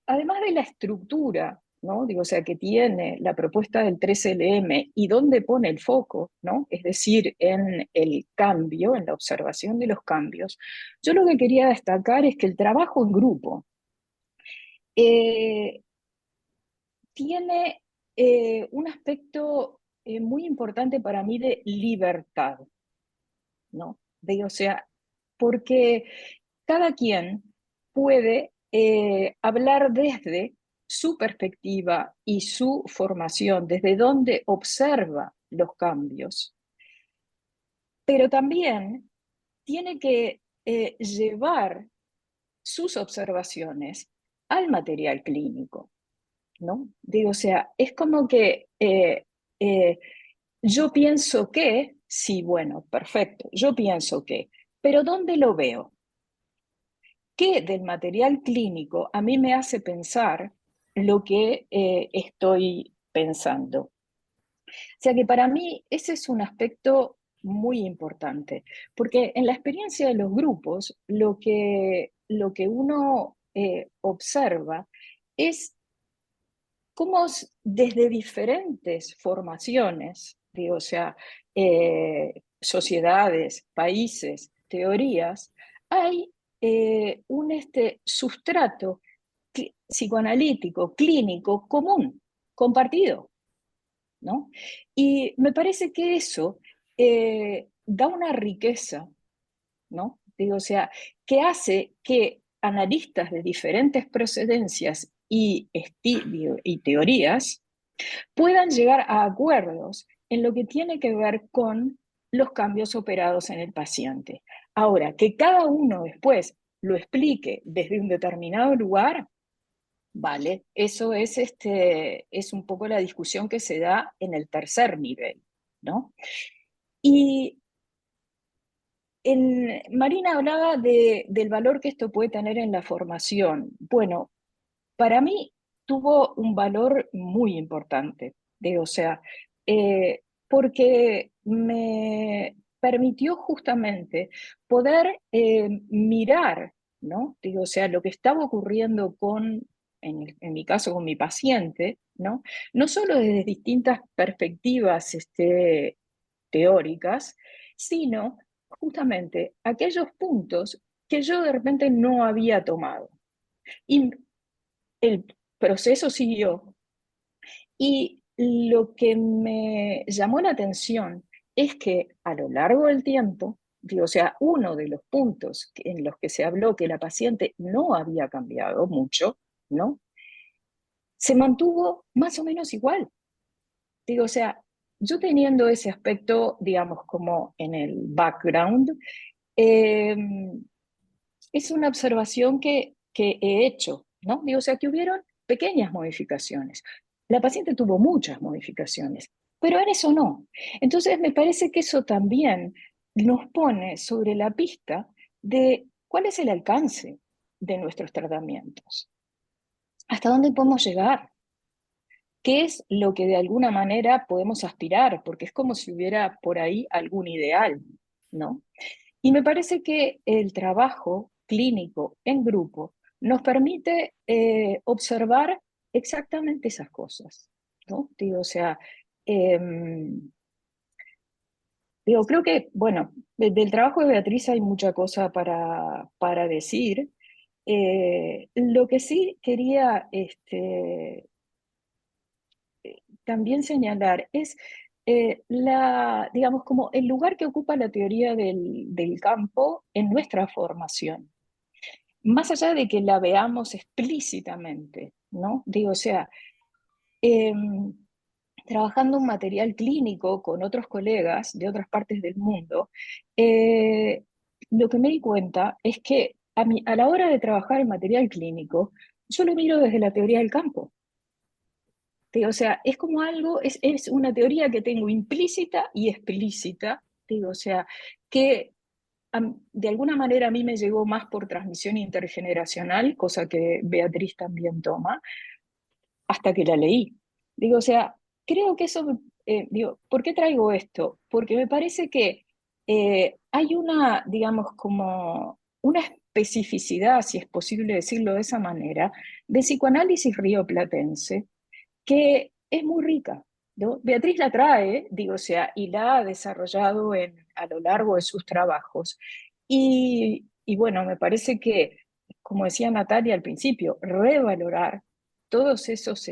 Además de la estructura, ¿no? Digo, o sea, que tiene la propuesta del 3LM y dónde pone el foco, ¿no? Es decir, en el cambio, en la observación de los cambios, yo lo que quería destacar es que el trabajo en grupo eh, tiene un aspecto muy importante para mí de libertad, ¿no? Digo, o sea, porque cada quien puede hablar desde su perspectiva y su formación, desde donde observa los cambios, pero también tiene que llevar sus observaciones al material clínico, ¿no? Digo, o sea, es como que eh, yo pienso que, sí, bueno, perfecto, yo pienso que, pero ¿dónde lo veo? ¿Qué del material clínico a mí me hace pensar lo que estoy pensando? O sea que para mí ese es un aspecto muy importante, porque en la experiencia de los grupos lo que uno observa es cómo desde diferentes formaciones, Digo, o sea, sociedades, países, teorías, hay un sustrato psicoanalítico, clínico, común, compartido, ¿no? Y me parece que eso da una riqueza, ¿no? Digo, o sea, que hace que analistas de diferentes procedencias y teorías puedan llegar a acuerdos en lo que tiene que ver con los cambios operados en el paciente. Ahora, que cada uno después lo explique desde un determinado lugar, vale, eso es un poco la discusión que se da en el tercer nivel, ¿no? Y Marina hablaba del valor que esto puede tener en la formación. Bueno, para mí tuvo un valor muy importante, o sea, porque me permitió justamente poder mirar, ¿no? Digo, o sea, lo que estaba ocurriendo en mi caso, con mi paciente, ¿no? No solo desde distintas perspectivas teóricas, sino justamente aquellos puntos que yo de repente no había tomado. Y el proceso siguió y lo que me llamó la atención es que a lo largo del tiempo, digo, o sea, uno de los puntos en los que se habló que la paciente no había cambiado mucho, ¿no? Se mantuvo más o menos igual. Digo, o sea, yo teniendo ese aspecto, digamos, como en el background, eh, es una observación que he hecho, ¿no? Digo, o sea, que hubieron pequeñas modificaciones. La paciente tuvo muchas modificaciones, pero en eso no. Entonces, me parece que eso también nos pone sobre la pista de cuál es el alcance de nuestros tratamientos, hasta dónde podemos llegar, qué es lo que de alguna manera podemos aspirar, porque es como si hubiera por ahí algún ideal, ¿no? Y me parece que el trabajo clínico en grupo nos permite observar exactamente esas cosas, ¿no? Digo, o sea, digo, creo que, bueno, del trabajo de Beatriz hay mucha cosa para decir. Lo que sí quería también señalar es digamos, como el lugar que ocupa la teoría del campo en nuestra formación, más allá de que la veamos explícitamente, ¿no? Digo, o sea, trabajando un material clínico con otros colegas de otras partes del mundo, lo que me di cuenta es que a la hora de trabajar el material clínico, yo lo miro desde la teoría del campo. O sea, es como algo, es una teoría que tengo implícita y explícita, o sea, que de alguna manera a mí me llegó más por transmisión intergeneracional, cosa que Beatriz también toma, hasta que la leí. O sea, creo que eso, ¿por qué traigo esto? Porque me parece que hay una, digamos, como una especificidad, si es posible decirlo de esa manera, de psicoanálisis rioplatense, que es muy rica, ¿no? Beatriz la trae, o sea, y la ha desarrollado a lo largo de sus trabajos. Y bueno, me parece que, como decía Natalia al principio, revalorar todos esos,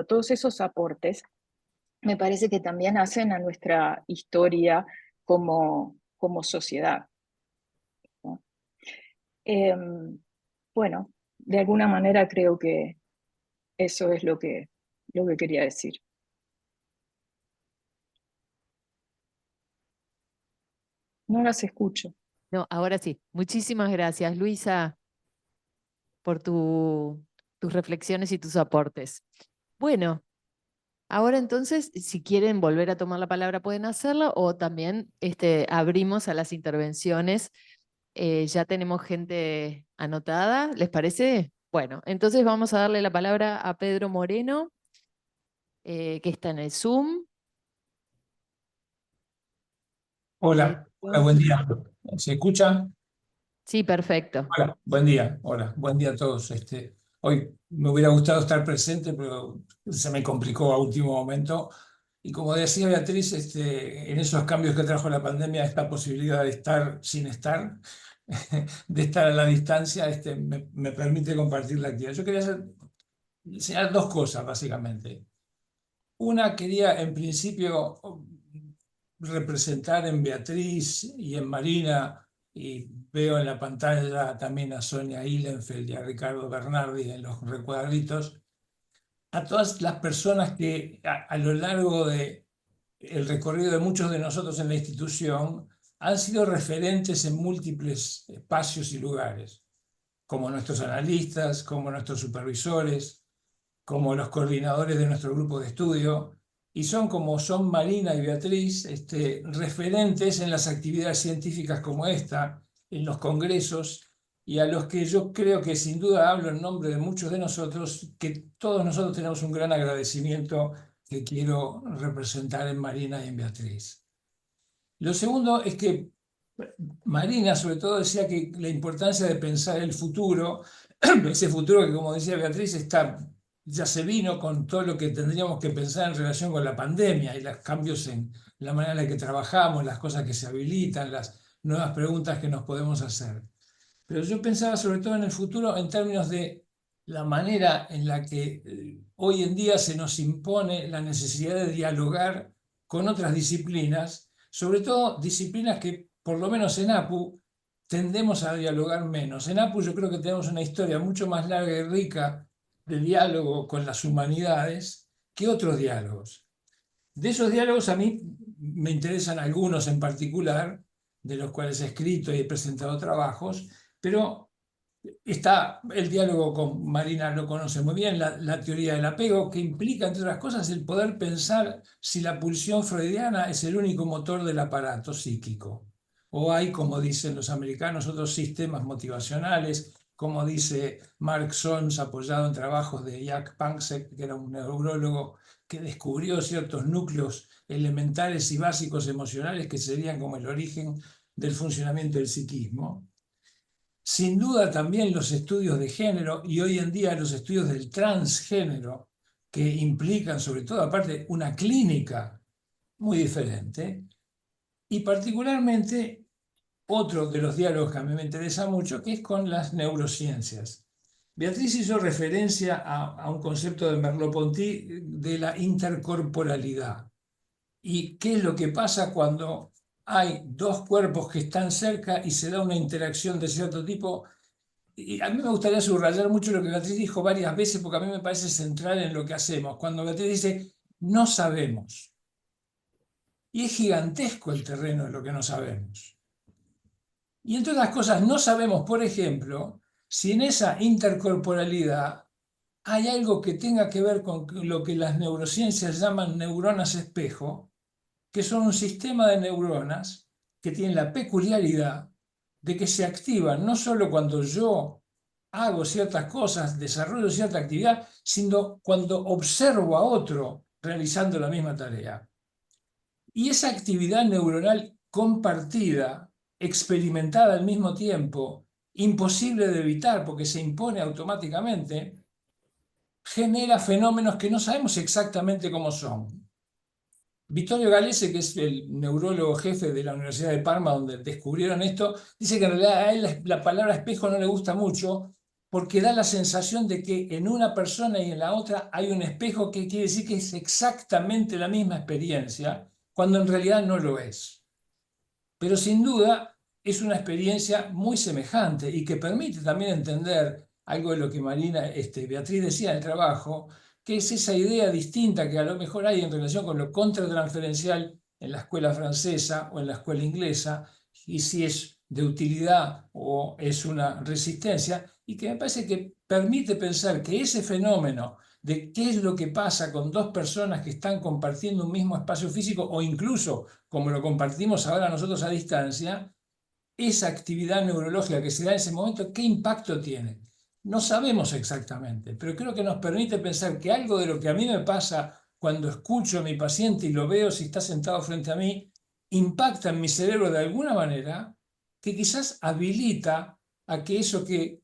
todos esos aportes, me parece que también hacen a nuestra historia como sociedad, ¿no? Bueno, de alguna manera creo que eso es lo que quería decir. No las escucho. No, ahora sí. Muchísimas gracias, Luisa, por tus reflexiones y tus aportes. Bueno, ahora entonces, si quieren volver a tomar la palabra, pueden hacerlo, o también abrimos a las intervenciones. Ya tenemos gente anotada, ¿les parece? Bueno, entonces vamos a darle la palabra a Pedro Moreno, que está en el Zoom. Hola, hola, buen día. ¿Se escucha? Sí, perfecto. Hola, buen día. Hola, buen día a todos. Hoy me hubiera gustado estar presente, pero se me complicó a último momento. Y como decía Beatriz, en esos cambios que trajo la pandemia, esta posibilidad de estar sin estar, de estar a la distancia, me permite compartir la actividad. Yo quería enseñar dos cosas, básicamente. Una, quería en principio representar en Beatriz y en Marina, y veo en la pantalla también a Sonia Ihlenfeld y a Ricardo Bernardi en los recuadritos, a todas las personas que a lo largo del recorrido de muchos de nosotros en la institución han sido referentes en múltiples espacios y lugares, como nuestros analistas, como nuestros supervisores, como los coordinadores de nuestro grupo de estudio, y son como son Marina y Beatriz, referentes en las actividades científicas como esta, en los congresos, y a los que yo creo que sin duda hablo en nombre de muchos de nosotros, que todos nosotros tenemos un gran agradecimiento que quiero representar en Marina y en Beatriz. Lo segundo es que Marina sobre todo decía que la importancia de pensar el futuro, ese futuro que como decía Beatriz ya se vino con todo lo que tendríamos que pensar en relación con la pandemia y los cambios en la manera en la que trabajamos, las cosas que se habilitan, las nuevas preguntas que nos podemos hacer. Pero yo pensaba sobre todo en el futuro en términos de la manera en la que hoy en día se nos impone la necesidad de dialogar con otras disciplinas, sobre todo disciplinas que, por lo menos en APU, tendemos a dialogar menos. En APU yo creo que tenemos una historia mucho más larga y rica de diálogo con las humanidades que otros diálogos. De esos diálogos a mí me interesan algunos en particular, de los cuales he escrito y he presentado trabajos, pero está el diálogo con Marina, lo conoce muy bien, la teoría del apego, que implica, entre otras cosas, el poder pensar si la pulsión freudiana es el único motor del aparato psíquico. O hay, como dicen los americanos, otros sistemas motivacionales, como dice Mark Sons, apoyado en trabajos de Jack Panksepp, que era un neurólogo que descubrió ciertos núcleos elementales y básicos emocionales que serían como el origen del funcionamiento del psiquismo. Sin duda también los estudios de género y hoy en día los estudios del transgénero, que implican sobre todo aparte una clínica muy diferente, y particularmente otro de los diálogos que a mí me interesa mucho, que es con las neurociencias. Beatriz hizo referencia a un concepto de Merleau-Ponty de la intercorporalidad. ¿Y qué es lo que pasa cuando hay dos cuerpos que están cerca y se da una interacción de cierto tipo? Y a mí me gustaría subrayar mucho lo que Beatriz dijo varias veces, porque a mí me parece central en lo que hacemos. Cuando Beatriz dice, no sabemos. Y es gigantesco el terreno de lo que no sabemos. Y entre otras cosas, no sabemos, por ejemplo, si en esa intercorporalidad hay algo que tenga que ver con lo que las neurociencias llaman neuronas espejo, que son un sistema de neuronas que tienen la peculiaridad de que se activan no solo cuando yo hago ciertas cosas, desarrollo cierta actividad, sino cuando observo a otro realizando la misma tarea. Y esa actividad neuronal compartida, experimentada al mismo tiempo, imposible de evitar porque se impone automáticamente, genera fenómenos que no sabemos exactamente cómo son. Vittorio Galese, que es el neurólogo jefe de la Universidad de Parma, donde descubrieron esto, dice que en realidad a él la palabra espejo no le gusta mucho porque da la sensación de que en una persona y en la otra hay un espejo que quiere decir que es exactamente la misma experiencia, cuando en realidad no lo es. Pero sin duda es una experiencia muy semejante y que permite también entender algo de lo que Beatriz decía en el trabajo, que es esa idea distinta que a lo mejor hay en relación con lo contratransferencial en la escuela francesa o en la escuela inglesa, y si es de utilidad o es una resistencia, y que me parece que permite pensar que ese fenómeno de qué es lo que pasa con dos personas que están compartiendo un mismo espacio físico o incluso como lo compartimos ahora nosotros a distancia, esa actividad neurológica que se da en ese momento, ¿qué impacto tiene? No sabemos exactamente, pero creo que nos permite pensar que algo de lo que a mí me pasa cuando escucho a mi paciente y lo veo si está sentado frente a mí, impacta en mi cerebro de alguna manera que quizás habilita a que eso que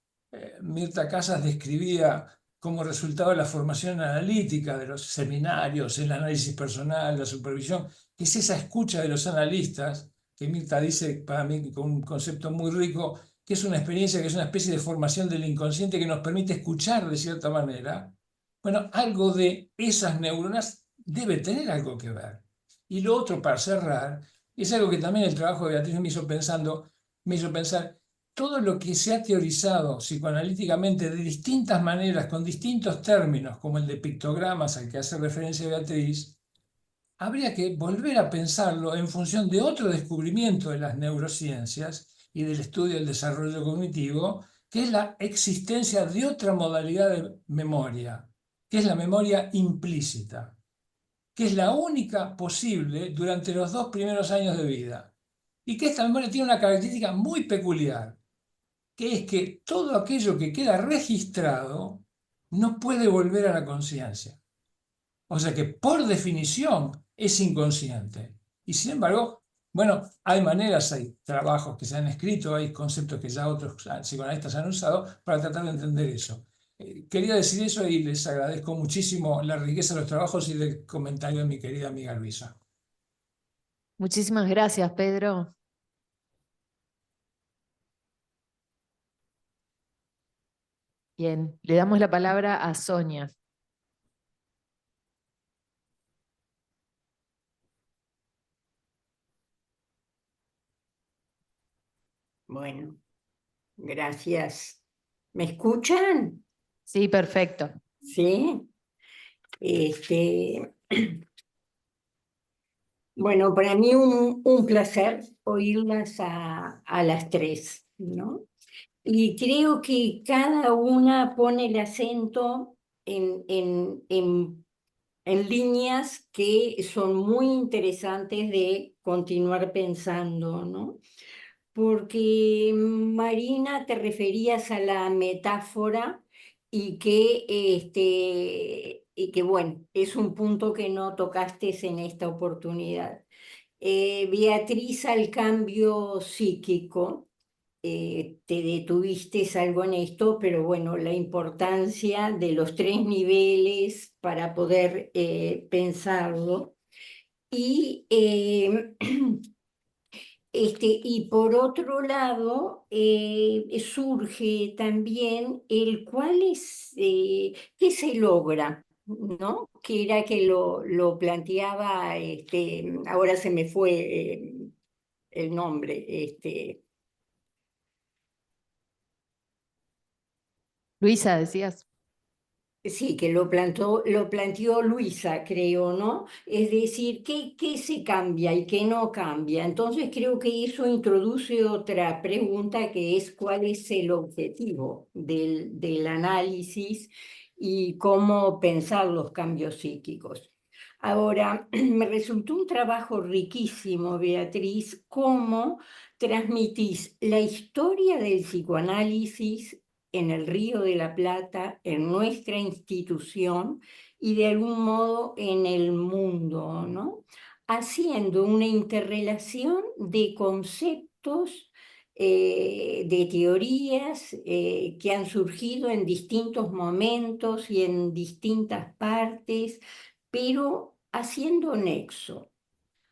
Mirta Casas describía como resultado de la formación analítica, de los seminarios, el análisis personal, la supervisión, que es esa escucha de los analistas, que Mirta dice para mí con un concepto muy rico, que es una experiencia, que es una especie de formación del inconsciente que nos permite escuchar de cierta manera. Bueno, algo de esas neuronas debe tener algo que ver. Y lo otro, para cerrar, es algo que también el trabajo de Beatriz me hizo pensar, todo lo que se ha teorizado psicoanalíticamente de distintas maneras, con distintos términos, como el de pictogramas al que hace referencia Beatriz, habría que volver a pensarlo en función de otro descubrimiento de las neurociencias y del estudio del desarrollo cognitivo, que es la existencia de otra modalidad de memoria, que es la memoria implícita, que es la única posible durante los 2 primeros años de vida. Y que esta memoria tiene una característica muy peculiar, que es que todo aquello que queda registrado no puede volver a la conciencia. O sea que por definición es inconsciente. Y sin embargo, bueno, hay maneras, hay trabajos que se han escrito, hay conceptos que ya otros psicoanalistas han usado para tratar de entender eso. Quería decir eso y les agradezco muchísimo la riqueza de los trabajos y del comentario de mi querida amiga Luisa. Muchísimas gracias, Pedro. Bien, le damos la palabra a Sonia. Bueno, gracias. ¿Me escuchan? Sí, perfecto. Sí. Bueno, para mí un placer oírlas a las tres, ¿no? Y creo que cada una pone el acento en líneas que son muy interesantes de continuar pensando, ¿no? Porque Marina, te referías a la metáfora y que bueno, es un punto que no tocaste en esta oportunidad. Beatriz, al cambio psíquico, te detuviste algo en esto, pero bueno, la importancia de los 3 niveles para poder pensarlo. Y y por otro lado, surge también el qué se logra, ¿no? Que era que lo planteaba, ahora se me fue el nombre, Luisa, decías. sí, que lo planteó Luisa, creo, ¿no? Es decir, ¿qué se cambia y qué no cambia? Entonces creo que eso introduce otra pregunta que es ¿cuál es el objetivo del análisis y cómo pensar los cambios psíquicos? Ahora, me resultó un trabajo riquísimo, Beatriz, cómo transmitís la historia del psicoanálisis en el Río de la Plata, en nuestra institución y de algún modo en el mundo, ¿no? Haciendo una interrelación de conceptos, de teorías que han surgido en distintos momentos y en distintas partes, pero haciendo nexo,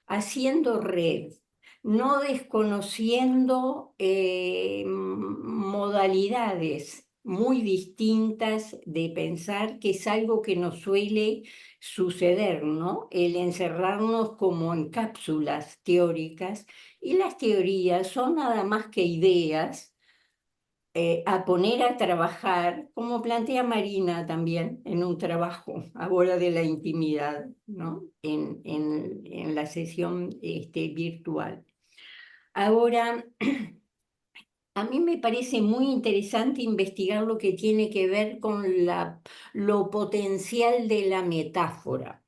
haciendo red, no desconociendo modalidades muy distintas de pensar, que es algo que nos suele suceder, ¿no? El encerrarnos como en cápsulas teóricas, y las teorías son nada más que ideas a poner a trabajar, como plantea Marina también en un trabajo ahora de la intimidad, ¿no? En la sesión virtual. Ahora, a mí me parece muy interesante investigar lo que tiene que ver con lo potencial de la metáfora.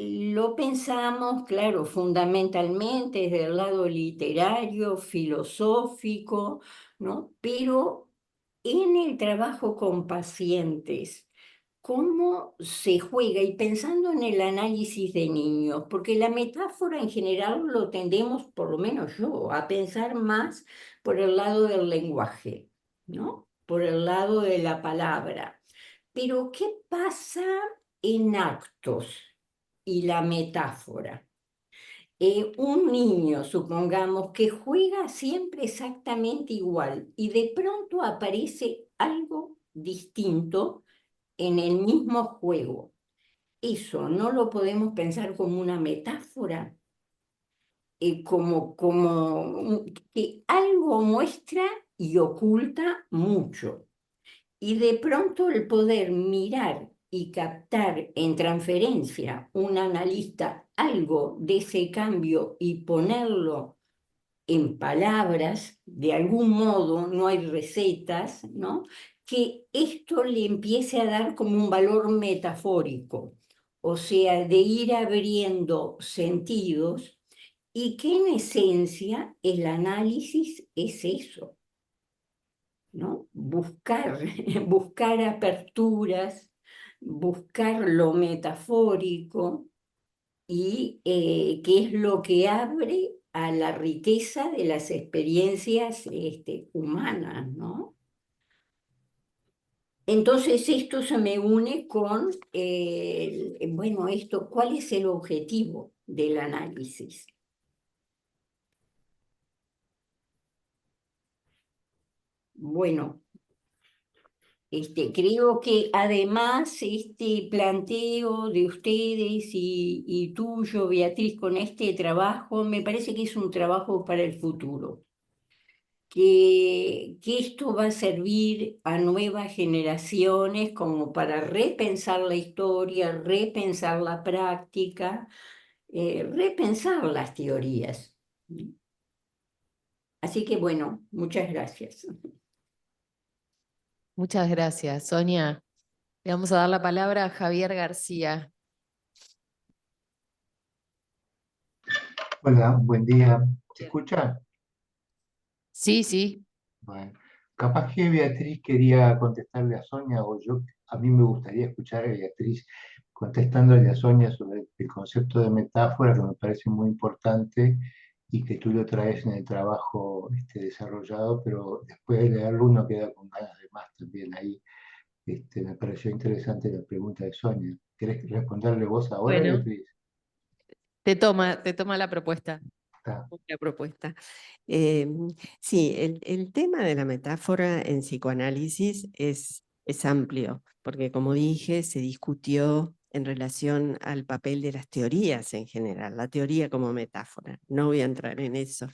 Lo pensamos, claro, fundamentalmente desde el lado literario, filosófico, ¿no? Pero en el trabajo con pacientes, cómo se juega, y pensando en el análisis de niños, porque la metáfora en general lo tendemos, por lo menos yo, a pensar más por el lado del lenguaje, ¿no? Por el lado de la palabra. Pero ¿qué pasa en actos y la metáfora? Un niño, supongamos, que juega siempre exactamente igual y de pronto aparece algo distinto en el mismo juego. Eso no lo podemos pensar como una metáfora, como que algo muestra y oculta mucho. Y de pronto el poder mirar y captar en transferencia un analista algo de ese cambio y ponerlo en palabras, de algún modo, no hay recetas, ¿no? Que esto le empiece a dar como un valor metafórico, o sea, de ir abriendo sentidos y que en esencia el análisis es eso, ¿no? Buscar, buscar aperturas, buscar lo metafórico y qué es lo que abre a la riqueza de las experiencias humanas, ¿no? Entonces esto se me une con, bueno, esto, ¿cuál es el objetivo del análisis? Bueno, creo que además este planteo de ustedes y tuyo, Beatriz, con este trabajo, me parece que es un trabajo para el futuro, que esto va a servir a nuevas generaciones como para repensar la historia, repensar la práctica, repensar las teorías. Así que bueno, muchas gracias. Muchas gracias, Sonia. Le vamos a dar la palabra a Javier García. Hola, buen día. ¿Se escucha? Sí, sí. Bueno, capaz que Beatriz quería contestarle a Sonia a mí me gustaría escuchar a Beatriz contestándole a Sonia sobre el concepto de metáfora que me parece muy importante y que tú lo traes en el trabajo desarrollado, pero después de leerlo uno queda con ganas de más también ahí. Me pareció interesante la pregunta de Sonia. ¿Querés responderle vos ahora, Bueno, Beatriz? te toma la propuesta. Está. La propuesta. Sí, el tema de la metáfora en psicoanálisis es amplio, porque como dije, se discutió en relación al papel de las teorías en general, la teoría como metáfora. No voy a entrar en eso.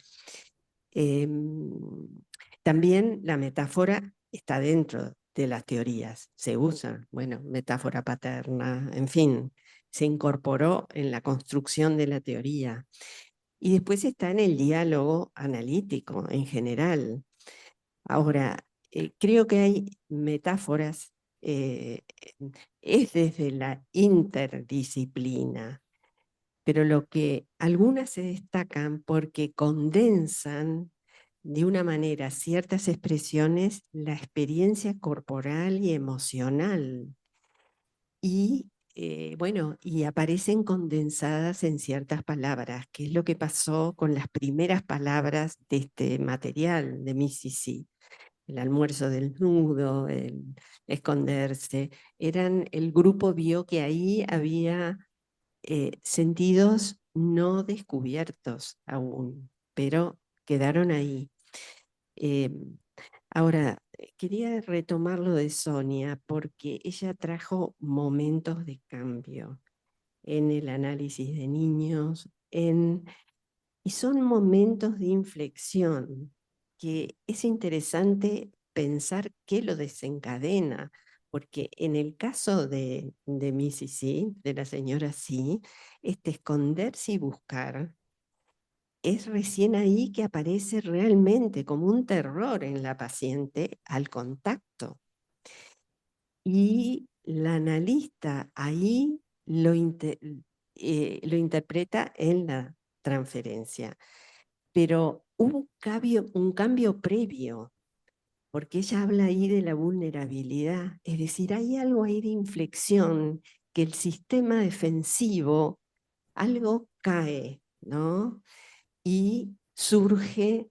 También la metáfora está dentro de las teorías, se usa, bueno, metáfora paterna, en fin, se incorporó en la construcción de la teoría. Y después está en el diálogo analítico en general. Ahora, creo que hay metáforas, es desde la interdisciplina, pero lo que algunas se destacan porque condensan de una manera ciertas expresiones la experiencia corporal y emocional. Y bueno, y aparecen condensadas en ciertas palabras, que es lo que pasó con las primeras palabras de este material de Mississippi. El almuerzo desnudo, el esconderse. El grupo vio que ahí había sentidos no descubiertos aún, pero quedaron ahí. Ahora, quería retomar lo de Sonia porque ella trajo momentos de cambio en el análisis de niños, y son momentos de inflexión que es interesante pensar qué lo desencadena, porque en el caso de Missy C, de la señora C, esconderse y buscar es recién ahí que aparece realmente como un terror en la paciente al contacto. Y la analista ahí lo interpreta en la transferencia. Pero hubo un cambio previo, porque ella habla ahí de la vulnerabilidad, es decir, hay algo ahí de inflexión, que el sistema defensivo, algo cae, ¿no? Y surge,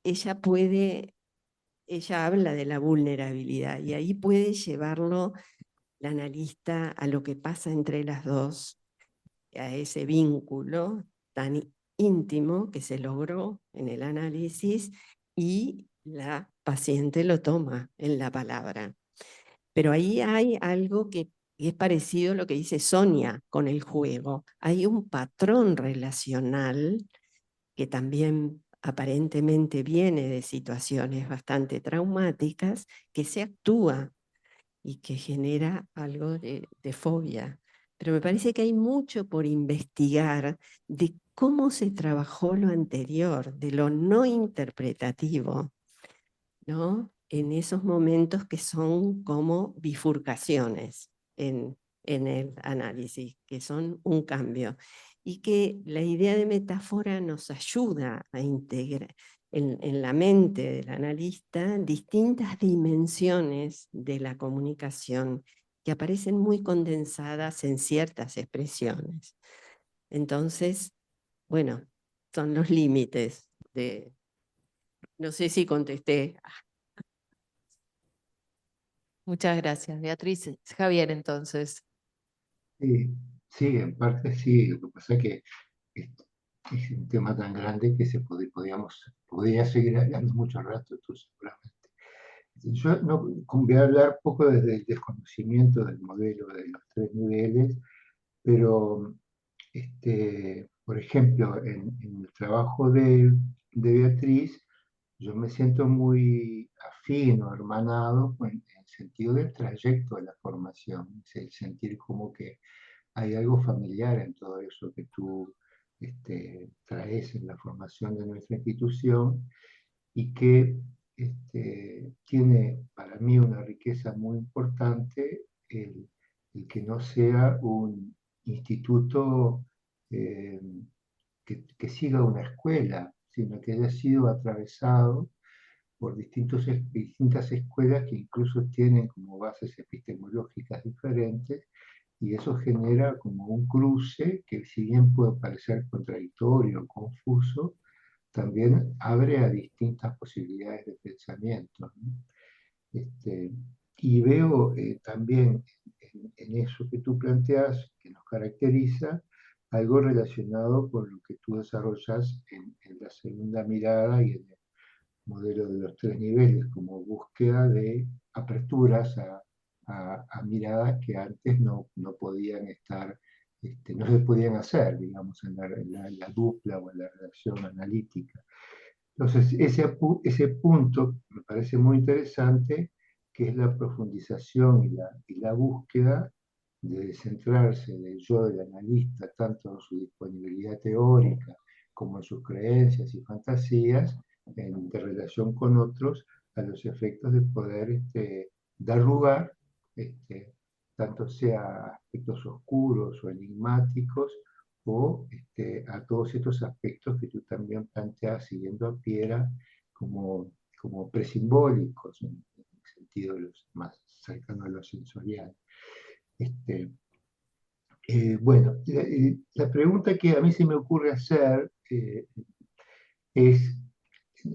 ella habla de la vulnerabilidad, y ahí puede llevarlo la analista a lo que pasa entre las dos, a ese vínculo tan íntimo que se logró en el análisis, y la paciente lo toma en la palabra. Pero ahí hay algo que es parecido a lo que dice Sonia con el juego. Hay un patrón relacional que también aparentemente viene de situaciones bastante traumáticas, que se actúa y que genera algo de fobia. Pero me parece que hay mucho por investigar de cómo se trabajó lo anterior, de lo no interpretativo, ¿no? En esos momentos que son como bifurcaciones en el análisis, que son un cambio. Y que la idea de metáfora nos ayuda a integrar en la mente del analista distintas dimensiones de la comunicación que aparecen muy condensadas en ciertas expresiones. Entonces, bueno, son los límites de... No sé si contesté. Muchas gracias, Beatriz. Javier, entonces. Sí, sí, en parte sí. Lo que pasa es que es, es un tema tan grande que podría seguir hablando mucho rato, tú seguramente. Yo no, voy a hablar un poco desde el desconocimiento del modelo de los tres niveles, pero por ejemplo, en el trabajo de Beatriz, yo me siento muy afín o hermanado en el sentido del trayecto de la formación, es el sentir como que hay algo familiar en todo eso que tú traes en la formación de nuestra institución y que tiene para mí una riqueza muy importante el que no sea un instituto eh, que siga una escuela, sino que haya sido atravesado por distintas escuelas que incluso tienen como bases epistemológicas diferentes, y eso genera como un cruce que, si bien puede parecer contradictorio o confuso, también abre a distintas posibilidades de pensamiento, ¿no? Y veo también en eso que tú planteas, que nos caracteriza, algo relacionado con lo que tú desarrollas en la segunda mirada y en el modelo de los tres niveles, como búsqueda de aperturas a miradas que antes no podían estar, no se podían hacer, digamos, en la dupla o en la redacción analítica. Entonces, ese punto me parece muy interesante, que es la profundización y la búsqueda de centrarse del yo del analista, tanto en su disponibilidad teórica como en sus creencias y fantasías, de relación con otros, a los efectos de poder dar lugar, este, tanto sea aspectos oscuros o enigmáticos, o a todos estos aspectos que tú también planteas siguiendo a Piera como presimbólicos, en el sentido de los más cercano a lo sensorial. Bueno, la pregunta que a mí se me ocurre hacer es,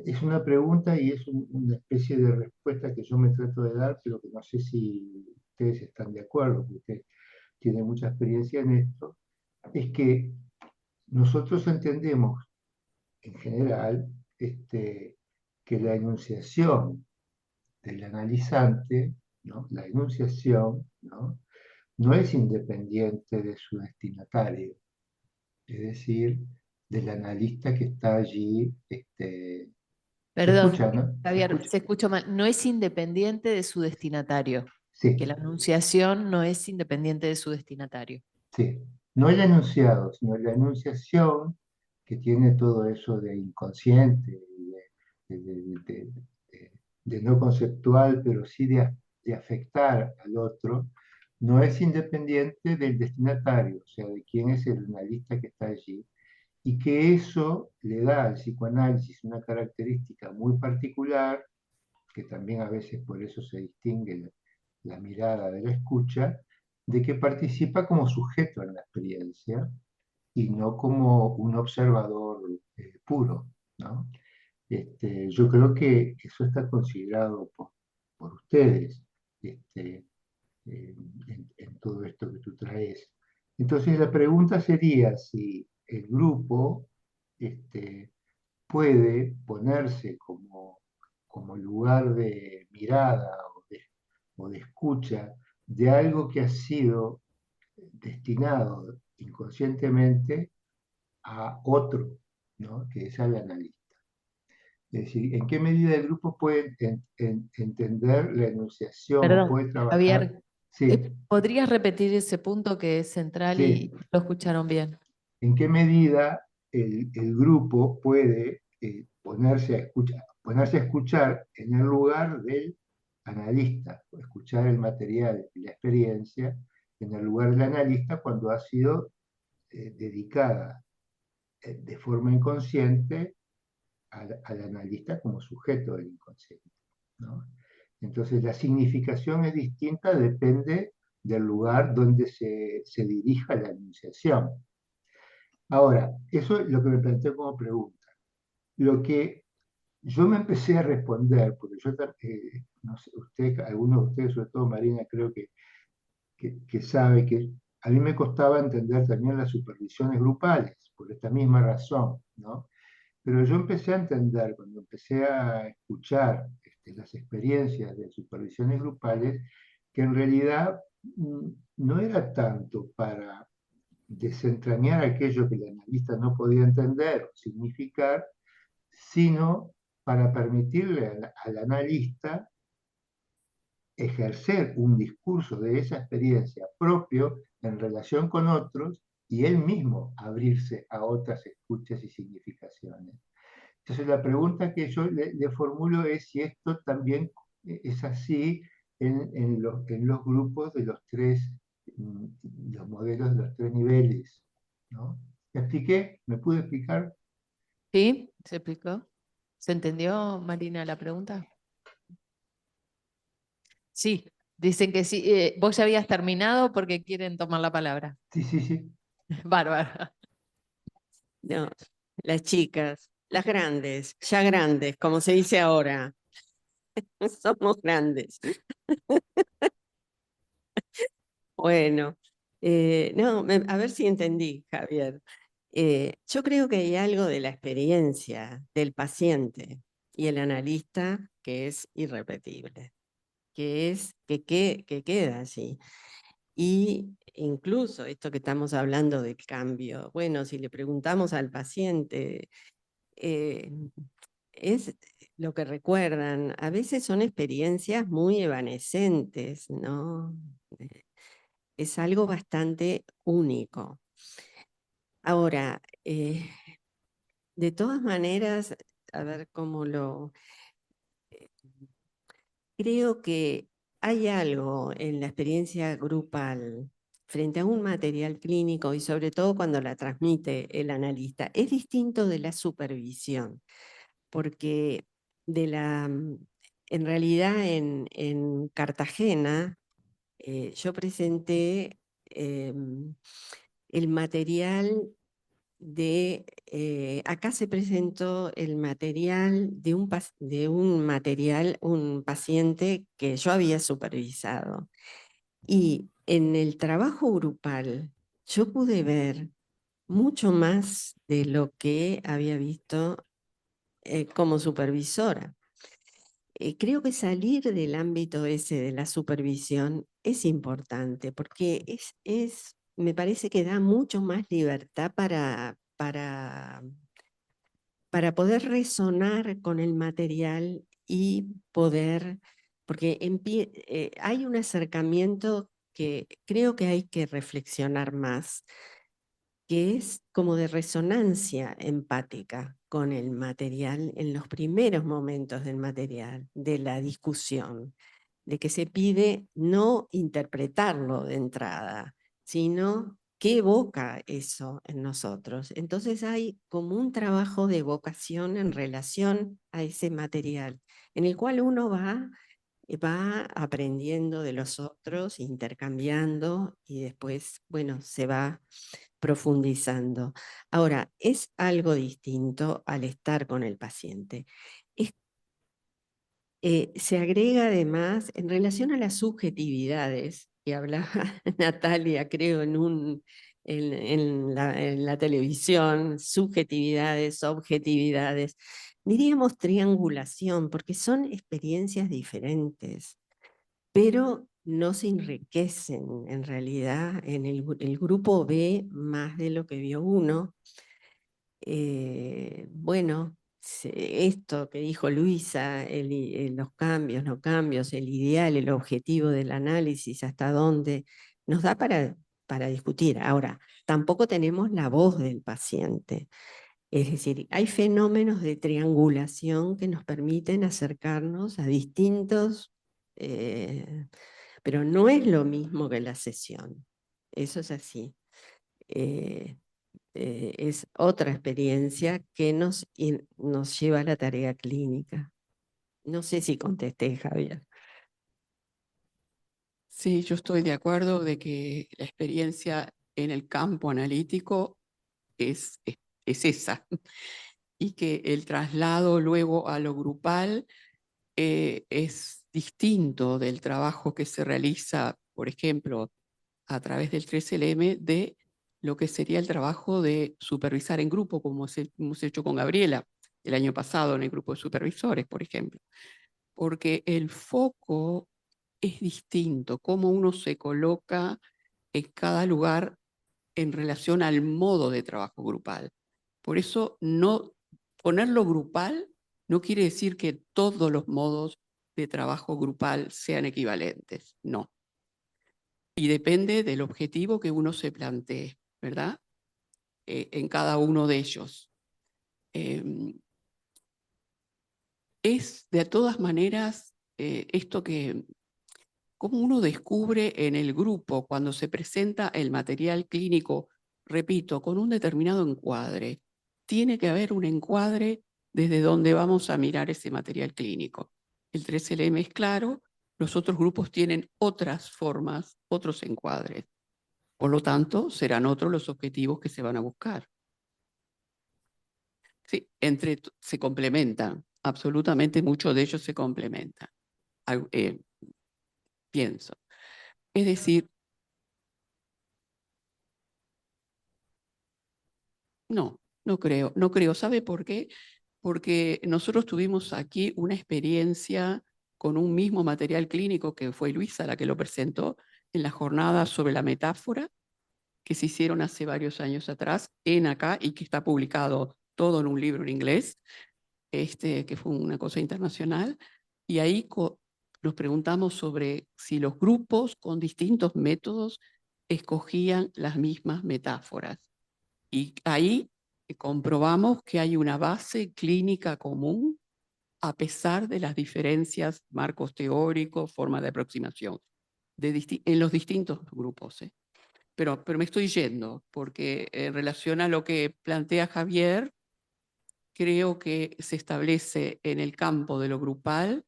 es una pregunta y es una especie de respuesta que yo me trato de dar, pero que no sé si ustedes están de acuerdo, porque ustedes tienen mucha experiencia en esto. Es que nosotros entendemos en general que la enunciación del analizante, ¿no? La enunciación, no es independiente de su destinatario, es decir, del analista que está allí. ¿Se Perdón, escucha, no? ¿Se Javier, escucha? se escucha mal. No es independiente de su destinatario. Que Sí, la anunciación no es independiente de su destinatario. sí. No el enunciado, sino la enunciación, que tiene todo eso de inconsciente, de no conceptual, pero sí de afectar al otro, no es independiente del destinatario, o sea, de quién es el analista que está allí, y que eso le da al psicoanálisis una característica muy particular que también a veces por eso se distingue la mirada de la escucha, de que participa como sujeto en la experiencia y no como un observador puro, ¿no? Yo creo que eso está considerado por ustedes en todo esto que tú traes. Entonces la pregunta sería si el grupo puede ponerse como lugar de mirada o de escucha de algo que ha sido destinado inconscientemente a otro, ¿no? Que es al analista. Es decir, ¿en qué medida el grupo puede entender la enunciación o Perdón, puede trabajar? Javier, Sí, ¿podrías repetir ese punto que es central sí. y lo escucharon bien? ¿En qué medida el grupo puede ponerse a escuchar en el lugar del analista, escuchar el material y la experiencia en el lugar del analista cuando ha sido dedicada de forma inconsciente al analista como sujeto del inconsciente, ¿no? Entonces la significación es distinta, depende del lugar donde se dirija la enunciación. Ahora, eso es lo que me planteo como pregunta. Lo que yo me empecé a responder, porque yo, no sé, algunos de ustedes, sobre todo Marina, creo que sabe que a mí me costaba entender también las supervisiones grupales, por esta misma razón, ¿no? Pero yo empecé a entender, cuando empecé a escuchar las experiencias de supervisiones grupales, que en realidad no era tanto para desentrañar aquello que el analista no podía entender o significar, sino para permitirle al analista ejercer un discurso de esa experiencia propio en relación con otros y él mismo abrirse a otras escuchas y significaciones. Entonces la pregunta que yo le formulo es si esto también es así en los grupos de los modelos de los tres niveles, ¿no? ¿Me expliqué? ¿Me pude explicar? ¿Sí? ¿Se explicó? ¿Se entendió, Marina, la pregunta? Sí, dicen que sí. Vos ya habías terminado porque quieren tomar la palabra. Sí, sí, sí. Bárbara. No, las chicas, las grandes, ya grandes, como se dice ahora. Somos grandes. Bueno, no, a ver si entendí, Javier. Yo creo que hay algo de la experiencia del paciente y el analista que es irrepetible, que queda así. Y incluso esto que estamos hablando del cambio, bueno, si le preguntamos al paciente, eh, es lo que recuerdan, a veces son experiencias muy evanescentes, ¿no? Es algo bastante único. Ahora, de todas maneras, a ver cómo lo... Creo que hay algo en la experiencia grupal frente a un material clínico y sobre todo cuando la transmite el analista. Es distinto de la supervisión, porque en realidad en Cartagena yo presenté el material acá se presentó el material un paciente que yo había supervisado. Y en el trabajo grupal yo pude ver mucho más de lo que había visto como supervisora. Creo que salir del ámbito ese de la supervisión es importante porque me parece que da mucho más libertad para poder resonar con el material y poder, porque hay un acercamiento que creo que hay que reflexionar más, que es como de resonancia empática con el material en los primeros momentos del material, de la discusión, de que se pide no interpretarlo de entrada, sino ¿qué evoca eso en nosotros? Entonces hay como un trabajo de evocación en relación a ese material, en el cual uno va aprendiendo de los otros, intercambiando y después, bueno, se va profundizando. Ahora, es algo distinto al estar con el paciente. Se agrega además, en relación a las subjetividades, que hablaba Natalia, creo, en la televisión, subjetividades, objetividades, diríamos triangulación, porque son experiencias diferentes, pero no se enriquecen en realidad. El grupo ve más de lo que vio uno. Bueno, esto que dijo Luisa, los cambios, no cambios, el ideal, el objetivo del análisis, hasta dónde, nos da para discutir. Ahora, tampoco tenemos la voz del paciente. Es decir, hay fenómenos de triangulación que nos permiten acercarnos a distintos, pero no es lo mismo que la sesión. Eso es así. Es otra experiencia que nos lleva a la tarea clínica. No sé si contesté, Javier. Sí, yo estoy de acuerdo de que la experiencia en el campo analítico es esa, y que el traslado luego a lo grupal es distinto del trabajo que se realiza, por ejemplo, a través del 3LM, de lo que sería el trabajo de supervisar en grupo, como hemos hecho con Gabriela el año pasado en el grupo de supervisores, por ejemplo. Porque el foco es distinto, cómo uno se coloca en cada lugar en relación al modo de trabajo grupal. Por eso ponerlo grupal no quiere decir que todos los modos de trabajo grupal sean equivalentes, no. Y depende del objetivo que uno se plantee, ¿verdad? En cada uno de ellos. Es de todas maneras esto que, cómo uno descubre en el grupo cuando se presenta el material clínico, repito, con un determinado encuadre. Tiene que haber un encuadre desde donde vamos a mirar ese material clínico. El 3LM es claro, los otros grupos tienen otras formas, otros encuadres. Por lo tanto, serán otros los objetivos que se van a buscar. Sí, se complementan, absolutamente muchos de ellos se complementan. Pienso. Es decir, no creo. ¿Sabe por qué? Porque nosotros tuvimos aquí una experiencia con un mismo material clínico, que fue Luisa la que lo presentó en la jornada sobre la metáfora, que se hicieron hace varios años atrás en acá y que está publicado todo en un libro en inglés, que fue una cosa internacional. Y ahí nos preguntamos sobre si los grupos con distintos métodos escogían las mismas metáforas. Y ahí comprobamos que hay una base clínica común a pesar de las diferencias, marcos teóricos, formas de aproximación, en los distintos grupos. Pero me estoy yendo, porque en relación a lo que plantea Javier, creo que se establece en el campo de lo grupal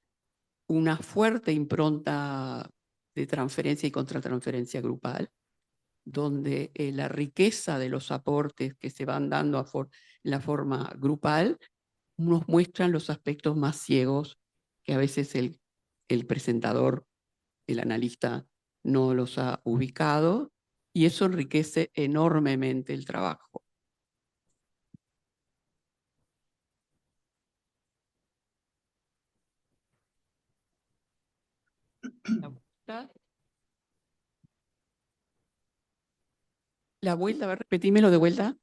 una fuerte impronta de transferencia y contratransferencia grupal, donde la riqueza de los aportes que se van dando en la forma grupal nos muestran los aspectos más ciegos que a veces el presentador, el analista, no los ha ubicado, y eso enriquece enormemente el trabajo. La vuelta, a ver, repetímelo de vuelta.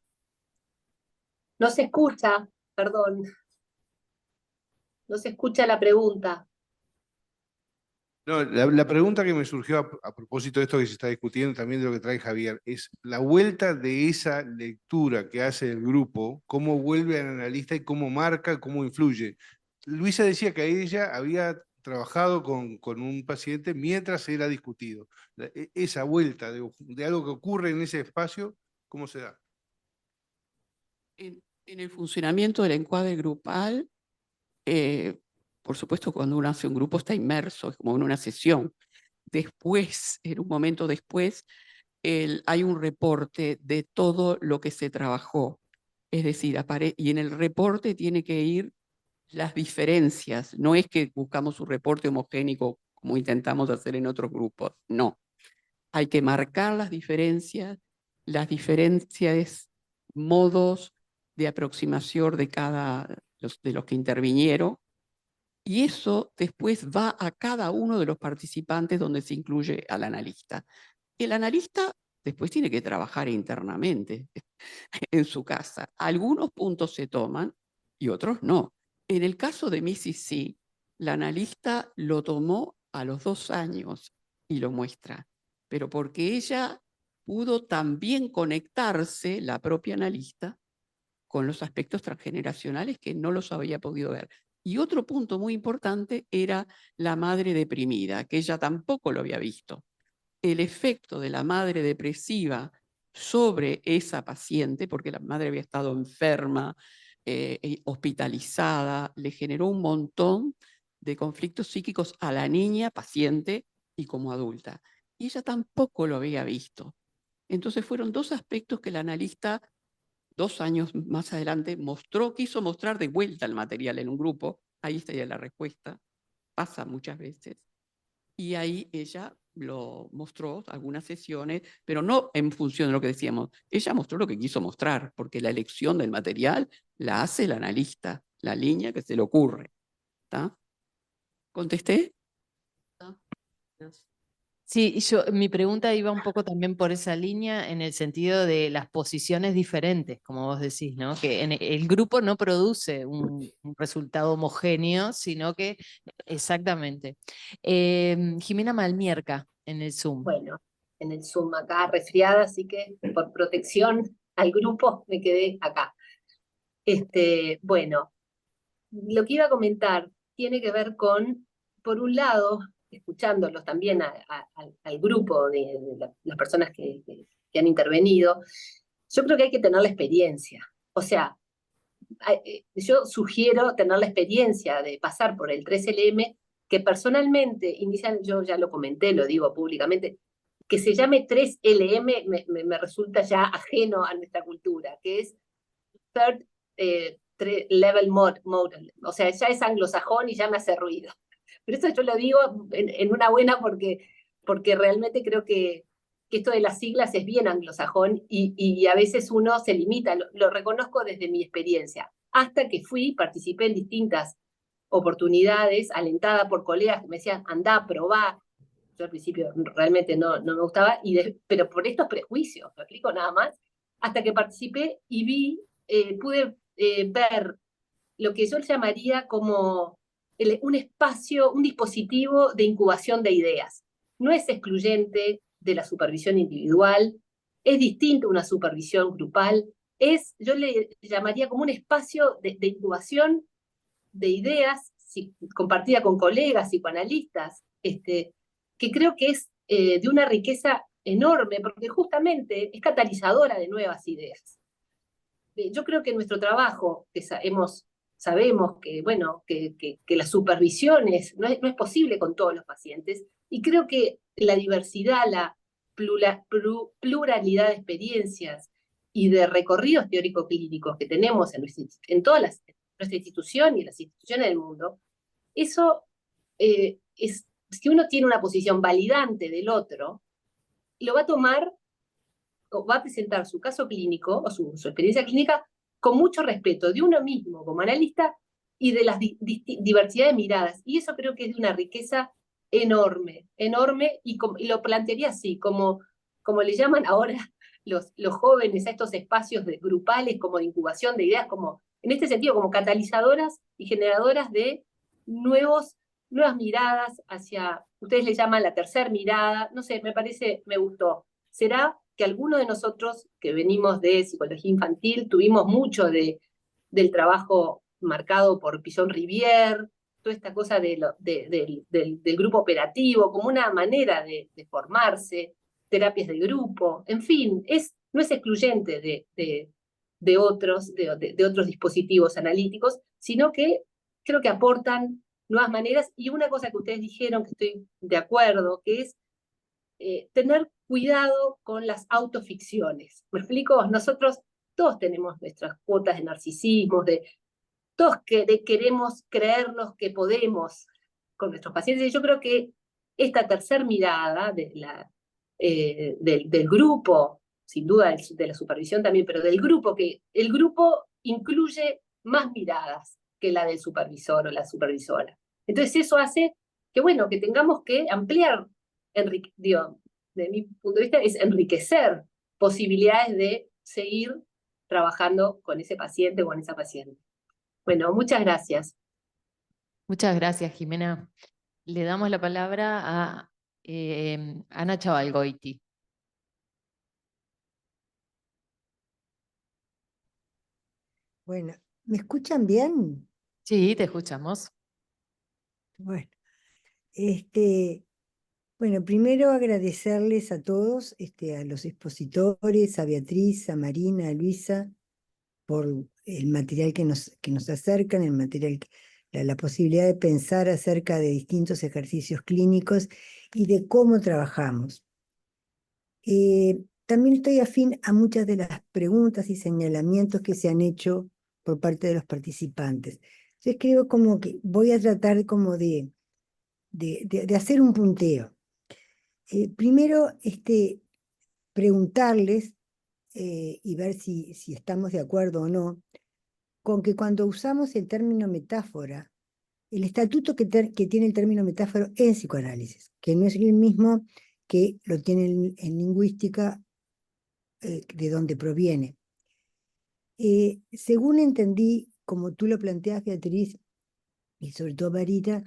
No se escucha, perdón. No se escucha la pregunta. No, la pregunta que me surgió a propósito de esto que se está discutiendo, también de lo que trae Javier, es la vuelta de esa lectura que hace el grupo, cómo vuelve al analista y cómo marca, cómo influye. Luisa decía que a ella había trabajado con un paciente mientras era discutido. Esa vuelta de algo que ocurre en ese espacio, ¿cómo se da? En el funcionamiento del encuadre grupal, por supuesto, cuando uno hace un grupo está inmerso, es como en una sesión. Después, en un momento después, hay un reporte de todo lo que se trabajó. Es decir, y en el reporte tiene que ir las diferencias. No es que buscamos un reporte homogéneo como intentamos hacer en otros grupos. No. Hay que marcar las diferencias modos de aproximación de los que intervinieron, y eso después va a cada uno de los participantes donde se incluye al analista. El analista después tiene que trabajar internamente en su casa. Algunos puntos se toman y otros no. En el caso de Mrs. C, la analista lo tomó a los 2 años y lo muestra, pero porque ella pudo también conectarse, la propia analista, con los aspectos transgeneracionales que no los había podido ver. Y otro punto muy importante era la madre deprimida, que ella tampoco lo había visto. El efecto de la madre depresiva sobre esa paciente, porque la madre había estado enferma, hospitalizada, le generó un montón de conflictos psíquicos a la niña paciente y como adulta. Y ella tampoco lo había visto. Entonces fueron 2 aspectos que el analista 2 años más adelante quiso mostrar de vuelta el material en un grupo. Ahí está ya la respuesta, pasa muchas veces. Y ahí ella lo mostró, algunas sesiones, pero no en función de lo que decíamos. Ella mostró lo que quiso mostrar, porque la elección del material la hace el analista, la línea que se le ocurre. ¿Está? ¿Contesté? Sí, mi pregunta iba un poco también por esa línea en el sentido de las posiciones diferentes, como vos decís, ¿no? Que el grupo no produce un resultado homogéneo, sino que exactamente. Jimena Malmierca en el Zoom. Bueno, en el Zoom acá resfriada, así que por protección al grupo me quedé acá. Bueno, lo que iba a comentar tiene que ver con, por un lado, escuchándolos también al grupo de las personas que han intervenido, yo creo que hay que tener la experiencia. O sea, yo sugiero tener la experiencia de pasar por el 3LM, que personalmente, yo ya lo comenté, lo digo públicamente, que se llame 3LM me resulta ya ajeno a nuestra cultura, que es Third Level Model. O sea, ya es anglosajón y ya me hace ruido. Pero eso yo lo digo en una buena porque realmente creo que esto de las siglas es bien anglosajón y a veces uno se limita, lo reconozco desde mi experiencia. Hasta que participé en distintas oportunidades, alentada por colegas que me decían, andá, probá. Yo al principio realmente no me gustaba, pero por estos prejuicios, lo explico nada más, hasta que participé y pude ver lo que yo llamaría como un espacio, un dispositivo de incubación de ideas. No es excluyente de la supervisión individual, es distinto a una supervisión grupal, yo le llamaría como un espacio de incubación de ideas compartida con colegas, psicoanalistas, que creo que es de una riqueza enorme, porque justamente es catalizadora de nuevas ideas. Yo creo que nuestro trabajo, que sabemos que, bueno, que la supervisión no es posible con todos los pacientes, y creo que la diversidad, la pluralidad de experiencias y de recorridos teórico-clínicos que tenemos en todas nuestra institución y en las instituciones del mundo, eso si uno tiene una posición validante del otro, lo va a tomar o va a presentar su caso clínico o su experiencia clínica con mucho respeto de uno mismo como analista y de la diversidad de miradas. Y eso creo que es de una riqueza enorme, enorme, y lo plantearía así, como le llaman ahora los jóvenes a estos espacios grupales, como de incubación de ideas, como en este sentido, como catalizadoras y generadoras de nuevas miradas hacia, ustedes le llaman la tercera mirada, no sé, me gustó. ¿Será que algunos de nosotros que venimos de psicología infantil tuvimos mucho del trabajo marcado por Pillon Rivière, toda esta cosa del grupo operativo como una manera de formarse, terapias de grupo, en fin, no es excluyente de otros dispositivos analíticos, sino que creo que aportan nuevas maneras. Y una cosa que ustedes dijeron, que estoy de acuerdo, que es tener cuidado con las autoficciones. ¿Me explico? Nosotros todos tenemos nuestras cuotas de narcisismo, todos queremos creernos que podemos con nuestros pacientes. Y yo creo que esta tercera mirada del grupo, sin duda de la supervisión también, pero del grupo, que el grupo incluye más miradas que la del supervisor o la supervisora. Entonces eso hace que, bueno, que tengamos que ampliar, de mi punto de vista, es enriquecer posibilidades de seguir trabajando con ese paciente o con esa paciente. Bueno, muchas gracias. Muchas gracias, Jimena. Le damos la palabra a Ana Chavalgoiti. Bueno, ¿me escuchan bien? Sí, te escuchamos. Bueno, bueno, primero agradecerles a todos, a los expositores, a Beatriz, a Marina, a Luisa, por el material que nos acercan, el material, la posibilidad de pensar acerca de distintos ejercicios clínicos y de cómo trabajamos. También estoy afín a muchas de las preguntas y señalamientos que se han hecho por parte de los participantes. Entonces creo como que voy a tratar como de hacer un punteo. Primero, preguntarles y ver si estamos de acuerdo o no, con que cuando usamos el término metáfora, el estatuto que tiene el término metáfora en psicoanálisis, que no es el mismo que lo tiene en lingüística, de donde proviene. Según entendí, como tú lo planteas, Beatriz, y sobre todo Marita,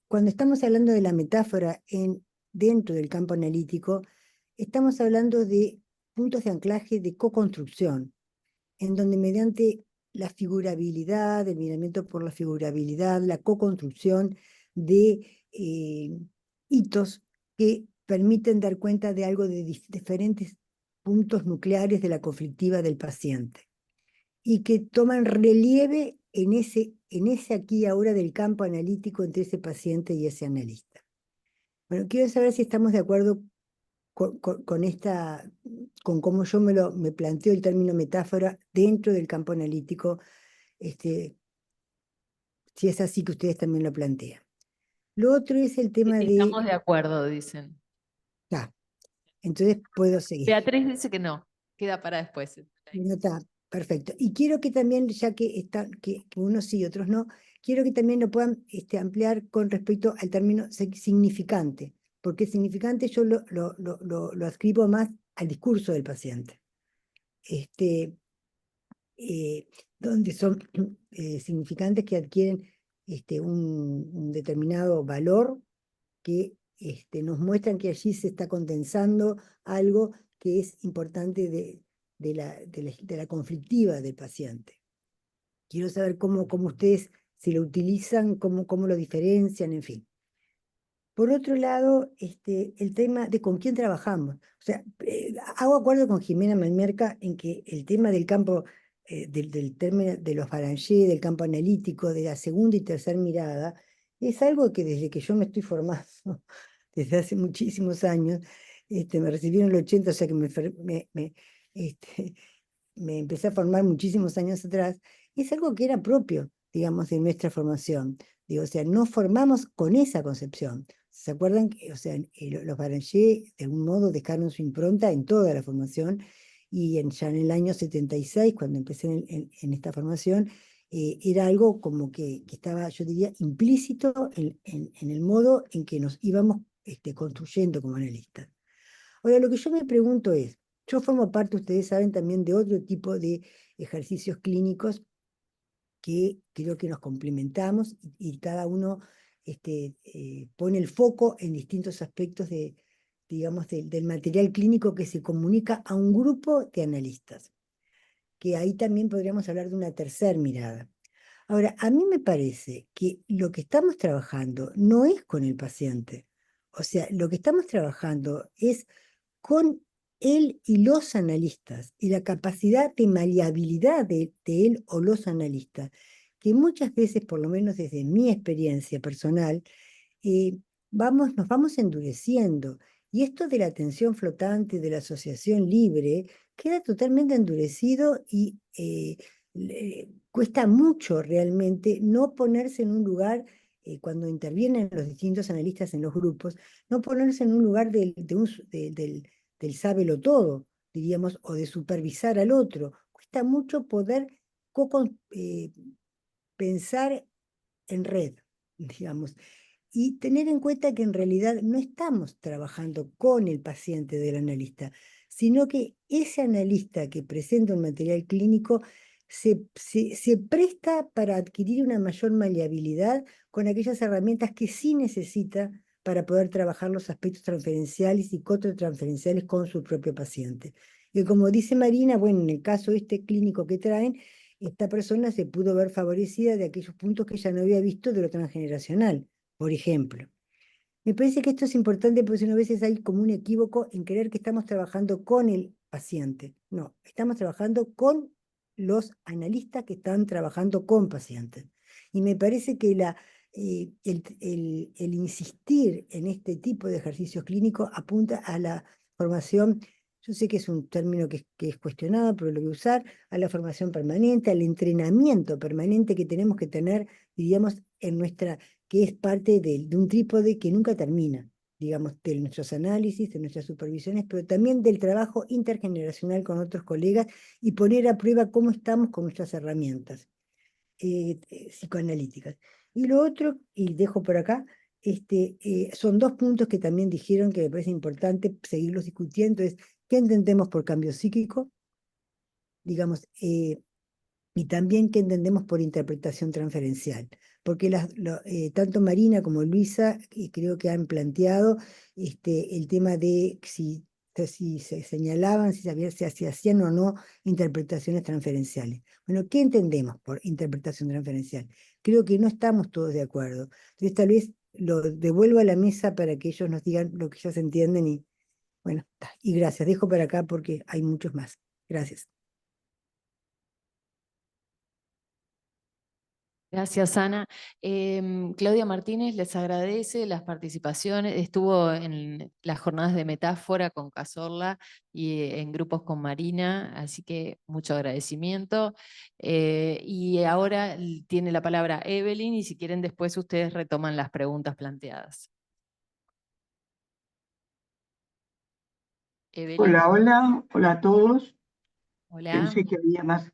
cuando estamos hablando de la metáfora dentro del campo analítico, estamos hablando de puntos de anclaje de co-construcción, en donde mediante la figurabilidad, el miramiento por la figurabilidad, la co-construcción de hitos que permiten dar cuenta de algo de diferentes puntos nucleares de la conflictiva del paciente y que toman relieve en ese aquí y ahora del campo analítico entre ese paciente y ese analista. Bueno, quiero saber si estamos de acuerdo con cómo yo me planteo el término metáfora dentro del campo analítico, si es así que ustedes también lo plantean. Lo otro es el tema Estamos de acuerdo, dicen. Ya, entonces puedo seguir. Beatriz dice que no, queda para después. No está, perfecto. Y quiero que también, ya que unos sí y otros no, quiero que también lo puedan ampliar con respecto al término significante, porque significante yo lo adscribo más al discurso del paciente, donde son significantes que adquieren un determinado valor que nos muestran que allí se está condensando algo que es importante de la conflictiva del paciente. Quiero saber cómo ustedes, si lo utilizan, cómo lo diferencian, en fin. Por otro lado, el tema de con quién trabajamos. O sea, hago acuerdo con Jimena Malmerca en que el tema del campo, del término de los Barangé, del campo analítico, de la segunda y tercera mirada, es algo que desde que yo me estoy formando, desde hace muchísimos años, me recibí en el 80, o sea que me empecé a formar muchísimos años atrás, es algo que era propio, digamos, de nuestra formación. Digo, o sea, nos formamos con esa concepción. ¿Se acuerdan? O sea, los Barangé, de algún modo, dejaron su impronta en toda la formación, y ya en el año 76, cuando empecé en esta formación, era algo como que estaba, yo diría, implícito en el modo en que nos íbamos construyendo como analistas. Ahora, lo que yo me pregunto es, yo formo parte, ustedes saben, también de otro tipo de ejercicios clínicos que creo que nos complementamos y cada uno pone el foco en distintos aspectos digamos, del material clínico que se comunica a un grupo de analistas, que ahí también podríamos hablar de una tercera mirada. Ahora, a mí me parece que lo que estamos trabajando no es con el paciente. O sea, lo que estamos trabajando es con él y los analistas y la capacidad de maleabilidad de él o los analistas, que muchas veces, por lo menos desde mi experiencia personal, nos vamos endureciendo. Y esto de la atención flotante, de la asociación libre, queda totalmente endurecido y cuesta mucho realmente no ponerse en un lugar, cuando intervienen los distintos analistas en los grupos, no ponerse en un lugar del sábelo todo, diríamos, o de supervisar al otro. Cuesta mucho poder pensar en red, digamos, y tener en cuenta que en realidad no estamos trabajando con el paciente del analista, sino que ese analista que presenta un material clínico se presta para adquirir una mayor maleabilidad con aquellas herramientas que sí necesita para poder trabajar los aspectos transferenciales y cotrotransferenciales con su propio paciente. Y como dice Marina, bueno, en el caso este clínico que traen, esta persona se pudo ver favorecida de aquellos puntos que ella no había visto de lo transgeneracional, por ejemplo. Me parece que esto es importante porque a veces hay como un equívoco en creer que estamos trabajando con el paciente. No, estamos trabajando con los analistas que están trabajando con pacientes. Y me parece que el insistir en este tipo de ejercicios clínicos apunta a la formación. Yo sé que es un término que es cuestionado, pero lo voy a usar, a la formación permanente, al entrenamiento permanente que tenemos que tener, diríamos, que es parte de un trípode que nunca termina, digamos, de nuestros análisis, de nuestras supervisiones, pero también del trabajo intergeneracional con otros colegas y poner a prueba cómo estamos con nuestras herramientas psicoanalíticas. Y lo otro, y dejo por acá, son dos puntos que también dijeron que me parece importante seguirlos discutiendo, es qué entendemos por cambio psíquico, digamos, y también qué entendemos por interpretación transferencial, porque tanto Marina como Luisa creo que han planteado el tema de si se señalaban, si hacían o no interpretaciones transferenciales. Bueno, ¿qué entendemos por interpretación transferencial? Creo que no estamos todos de acuerdo. Entonces tal vez lo devuelvo a la mesa para que ellos nos digan lo que ellos entienden y bueno, y gracias. Dejo para acá porque hay muchos más. Gracias. Gracias, Ana. Claudia Martínez les agradece las participaciones. Estuvo en las jornadas de metáfora con Cazorla y en grupos con Marina, así que mucho agradecimiento. Y ahora tiene la palabra Evelyn y si quieren después ustedes retoman las preguntas planteadas. Evelyn. Hola a todos. Hola. Pensé que había más.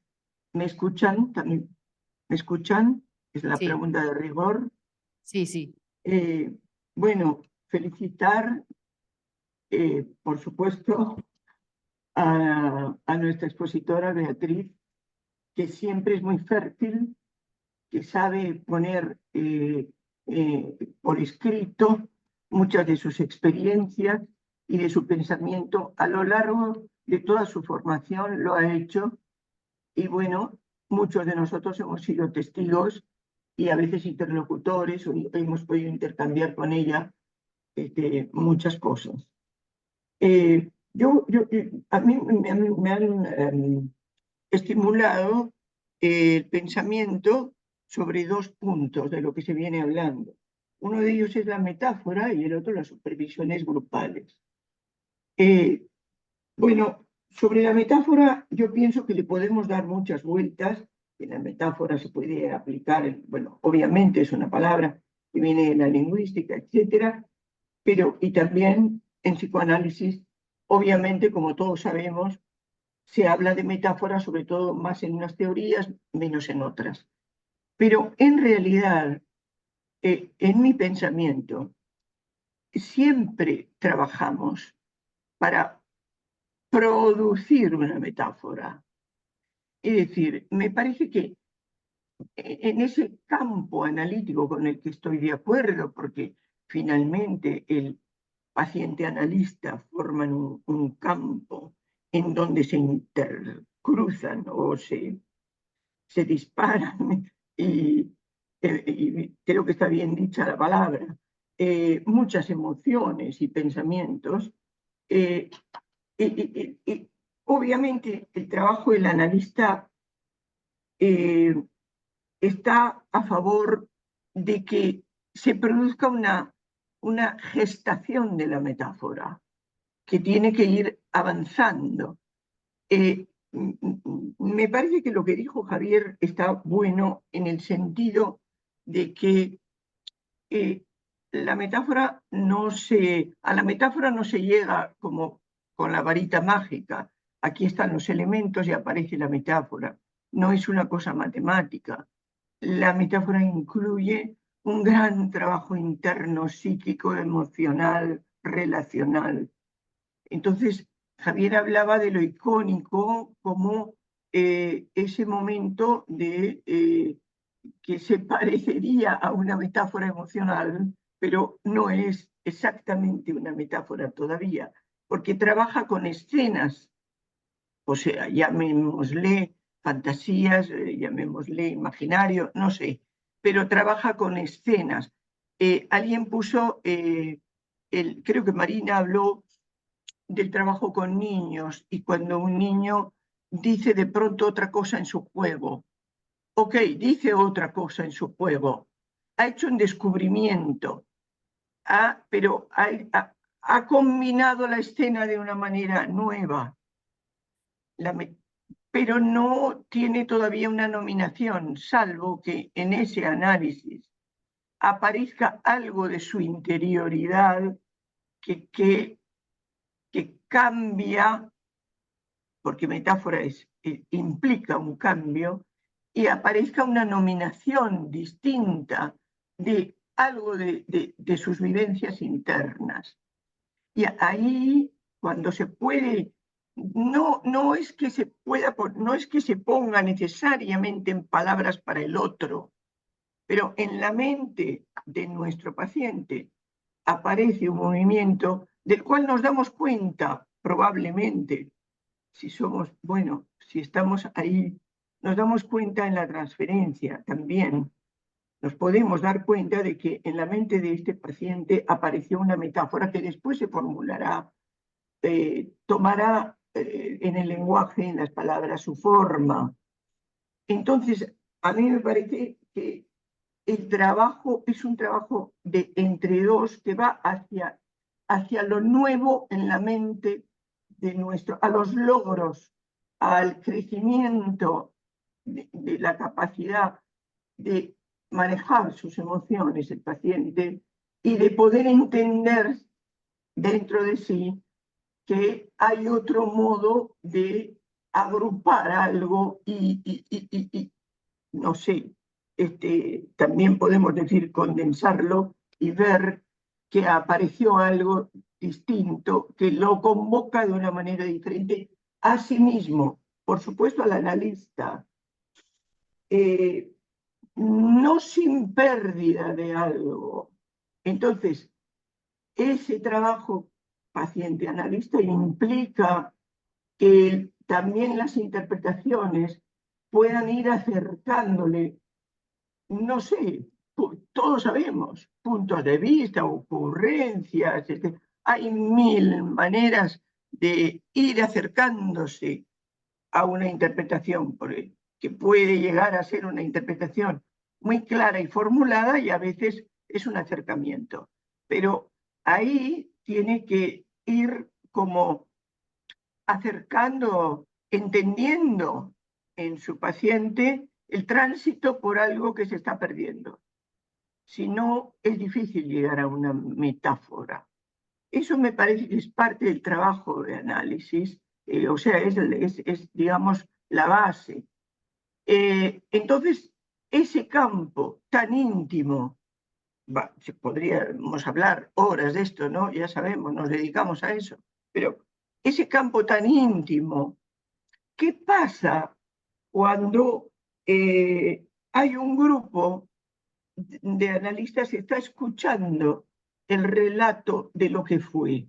¿Me escuchan? ¿También me escuchan? Es la Sí. pregunta de rigor. Sí, sí. Bueno, felicitar, por supuesto, a nuestra expositora Beatriz, que siempre es muy fértil, que sabe poner por escrito muchas de sus experiencias y de su pensamiento a lo largo de toda su formación, lo ha hecho. Y bueno, muchos de nosotros hemos sido testigos y a veces interlocutores, o hemos podido intercambiar con ella muchas cosas. A mí me han estimulado el pensamiento sobre dos puntos de lo que se viene hablando. Uno de ellos es la metáfora y el otro las supervisiones grupales. Bueno, sobre la metáfora yo pienso que le podemos dar muchas vueltas. En la metáfora se puede aplicar, bueno, obviamente es una palabra que viene de la lingüística, etcétera, pero y también en psicoanálisis, obviamente, como todos sabemos, se habla de metáfora sobre todo más en unas teorías, menos en otras. Pero en realidad, en mi pensamiento, siempre trabajamos para producir una metáfora. Es decir, me parece que en ese campo analítico con el que estoy de acuerdo, porque finalmente el paciente analista forman un campo en donde se intercruzan o se disparan y creo que está bien dicha la palabra, muchas emociones y pensamientos. Y obviamente el trabajo del analista está a favor de que se produzca una gestación de la metáfora, que tiene que ir avanzando. Me parece que lo que dijo Javier está bueno en el sentido de que a la metáfora no se llega como con la varita mágica. Aquí están los elementos y aparece la metáfora. No es una cosa matemática. La metáfora incluye un gran trabajo interno, psíquico, emocional, relacional. Entonces, Javier hablaba de lo icónico como ese momento de que se parecería a una metáfora emocional, pero no es exactamente una metáfora todavía, porque trabaja con escenas, o sea, llamémosle fantasías, llamémosle imaginario, no sé, pero trabaja con escenas. Alguien puso, creo que Marina habló del trabajo con niños y cuando un niño dice de pronto otra cosa en su juego. Ok, dice otra cosa en su juego. Ha hecho un descubrimiento, pero ha combinado la escena de una manera nueva, pero no tiene todavía una nominación, salvo que en ese análisis aparezca algo de su interioridad que cambia, porque metáfora implica un cambio, y aparezca una nominación distinta de algo de sus vivencias internas. Y ahí, cuando se puede, no es que se pueda, no es que se ponga necesariamente en palabras para el otro, pero en la mente de nuestro paciente aparece un movimiento del cual nos damos cuenta, probablemente, si somos, bueno, si estamos ahí, nos damos cuenta en la transferencia también. Nos podemos dar cuenta de que en la mente de este paciente apareció una metáfora que después se formulará, tomará en el lenguaje, en las palabras, su forma. Entonces, a mí me parece que el trabajo es un trabajo de entre dos que va hacia lo nuevo en la mente a los logros, al crecimiento de la capacidad de manejar sus emociones el paciente y de poder entender dentro de sí que hay otro modo de agrupar algo y no sé, también podemos decir condensarlo y ver que apareció algo distinto, que lo convoca de una manera diferente a sí mismo, por supuesto al analista, no sin pérdida de algo. Entonces, ese trabajo paciente-analista implica que también las interpretaciones puedan ir acercándole, no sé, todos sabemos, puntos de vista, ocurrencias, hay mil maneras de ir acercándose a una interpretación, que puede llegar a ser una interpretación muy clara y formulada y a veces es un acercamiento. Pero ahí tiene que ir como acercando, entendiendo en su paciente el tránsito por algo que se está perdiendo. Si no, es difícil llegar a una metáfora. Eso me parece que es parte del trabajo de análisis, o sea, es, digamos, la base. Entonces, ese campo tan íntimo, podríamos hablar horas de esto, ¿no? Ya sabemos, nos dedicamos a eso, pero ese campo tan íntimo, ¿qué pasa cuando hay un grupo de analistas que está escuchando el relato de lo que fue?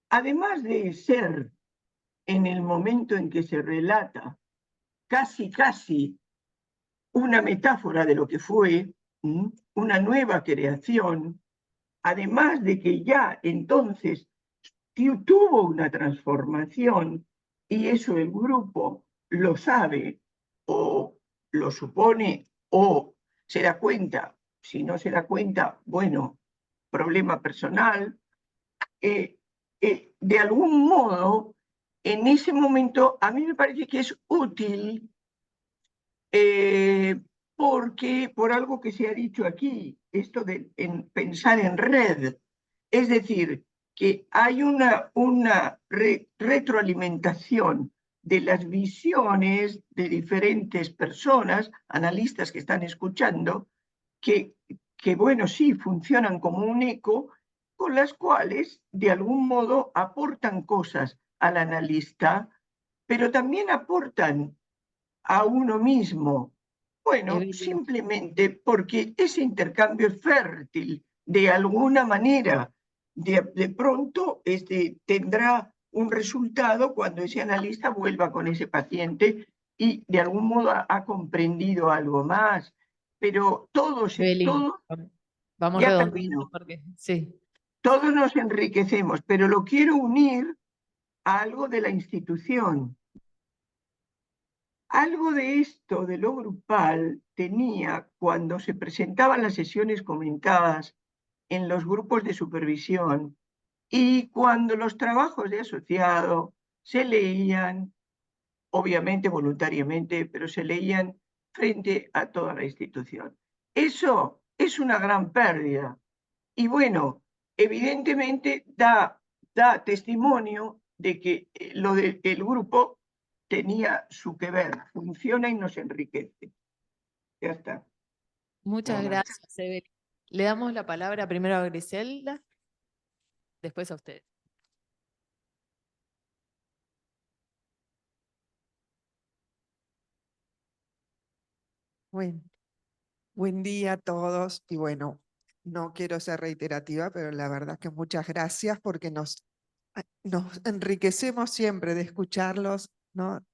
Además de ser en el momento en que se relata casi una metáfora de lo que fue, una nueva creación, además de que ya entonces tuvo una transformación, y eso el grupo lo sabe o lo supone o se da cuenta. Si no se da cuenta, bueno, problema personal. De algún modo, en ese momento, a mí me parece que es útil porque por algo que se ha dicho aquí, esto de pensar en red, es decir, que hay una retroalimentación de las visiones de diferentes personas, analistas que están escuchando, que bueno, sí, funcionan como un eco, con las cuales de algún modo aportan cosas al analista, pero también aportan a uno mismo. Bueno, simplemente porque ese intercambio es fértil, de alguna manera. De pronto tendrá un resultado cuando ese analista vuelva con ese paciente y de algún modo ha comprendido algo más. Pero todos, vamos ya redondeando termino, porque sí. todos nos enriquecemos, pero lo quiero unir a algo de la institución. Algo de esto, de lo grupal, tenía cuando se presentaban las sesiones comentadas en los grupos de supervisión y cuando los trabajos de asociado se leían, obviamente voluntariamente, pero se leían frente a toda la institución. Eso es una gran pérdida. Y bueno, evidentemente da testimonio de que lo del grupo tenía su que ver, funciona y nos enriquece. Ya está. Muchas gracias, Evelyn. Le damos la palabra primero a Griselda, después a usted. Buen día a todos y bueno, no quiero ser reiterativa, pero la verdad que muchas gracias porque nos enriquecemos siempre de escucharlos, ¿no?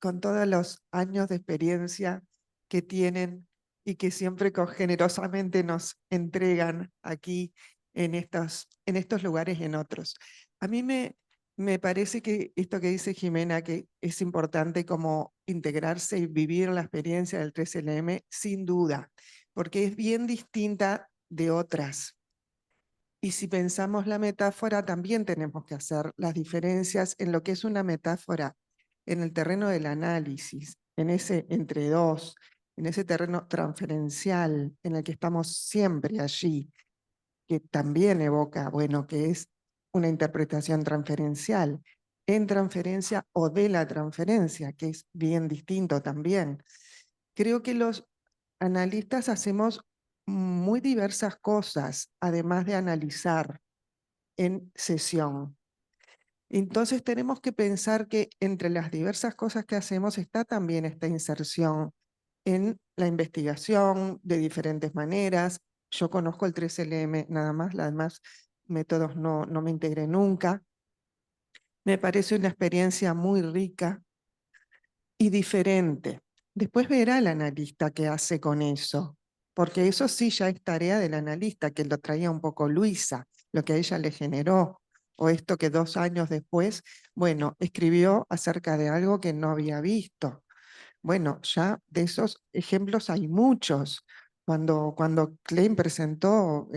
Con todos los años de experiencia que tienen y que siempre generosamente nos entregan aquí en estos lugares y en otros. A mí me parece que esto que dice Jimena, que es importante como integrarse y vivir la experiencia del 3LM, sin duda, porque es bien distinta de otras. Y si pensamos la metáfora, también tenemos que hacer las diferencias en lo que es una metáfora en el terreno del análisis, en ese entre dos, en ese terreno transferencial en el que estamos siempre allí, que también evoca, bueno, que es una interpretación transferencial, en transferencia o de la transferencia, que es bien distinto también. Creo que los analistas hacemos muy diversas cosas, además de analizar en sesión. Entonces tenemos que pensar que entre las diversas cosas que hacemos está también esta inserción en la investigación de diferentes maneras. Yo conozco el 3LM nada más, los demás métodos no me integré nunca. Me parece una experiencia muy rica y diferente. Después verá el analista qué hace con eso, porque eso sí ya es tarea del analista, que lo traía un poco Luisa, lo que a ella le generó, o esto que 2 años después, bueno, escribió acerca de algo que no había visto. Bueno, ya de esos ejemplos hay muchos. Cuando Klein presentó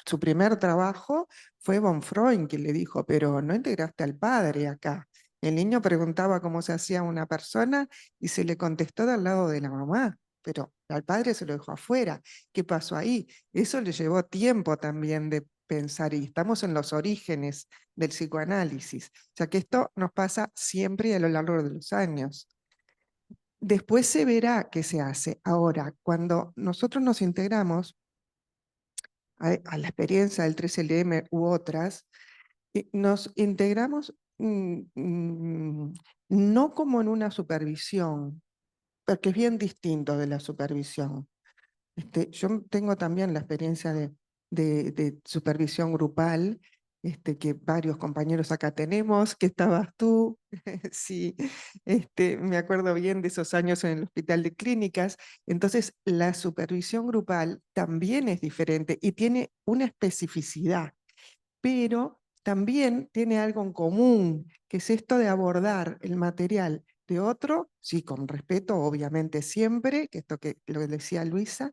su primer trabajo, fue von Freund quien le dijo, pero no integraste al padre acá. El niño preguntaba cómo se hacía una persona y se le contestó del lado de la mamá, pero al padre se lo dejó afuera. ¿Qué pasó ahí? Eso le llevó tiempo también de pensar y estamos en los orígenes del psicoanálisis. O sea que esto nos pasa siempre a lo largo de los años. Después se verá qué se hace. Ahora, cuando nosotros nos integramos a la experiencia del 3LM u otras, nos integramos no como en una supervisión, porque es bien distinto de la supervisión. Yo tengo también la experiencia de supervisión grupal que varios compañeros acá tenemos, que estabas tú, sí, me acuerdo bien de esos años en el Hospital de Clínicas. Entonces, la supervisión grupal también es diferente y tiene una especificidad, pero también tiene algo en común, que es esto de abordar el material de otro, sí, con respeto, obviamente siempre, que esto que lo decía Luisa,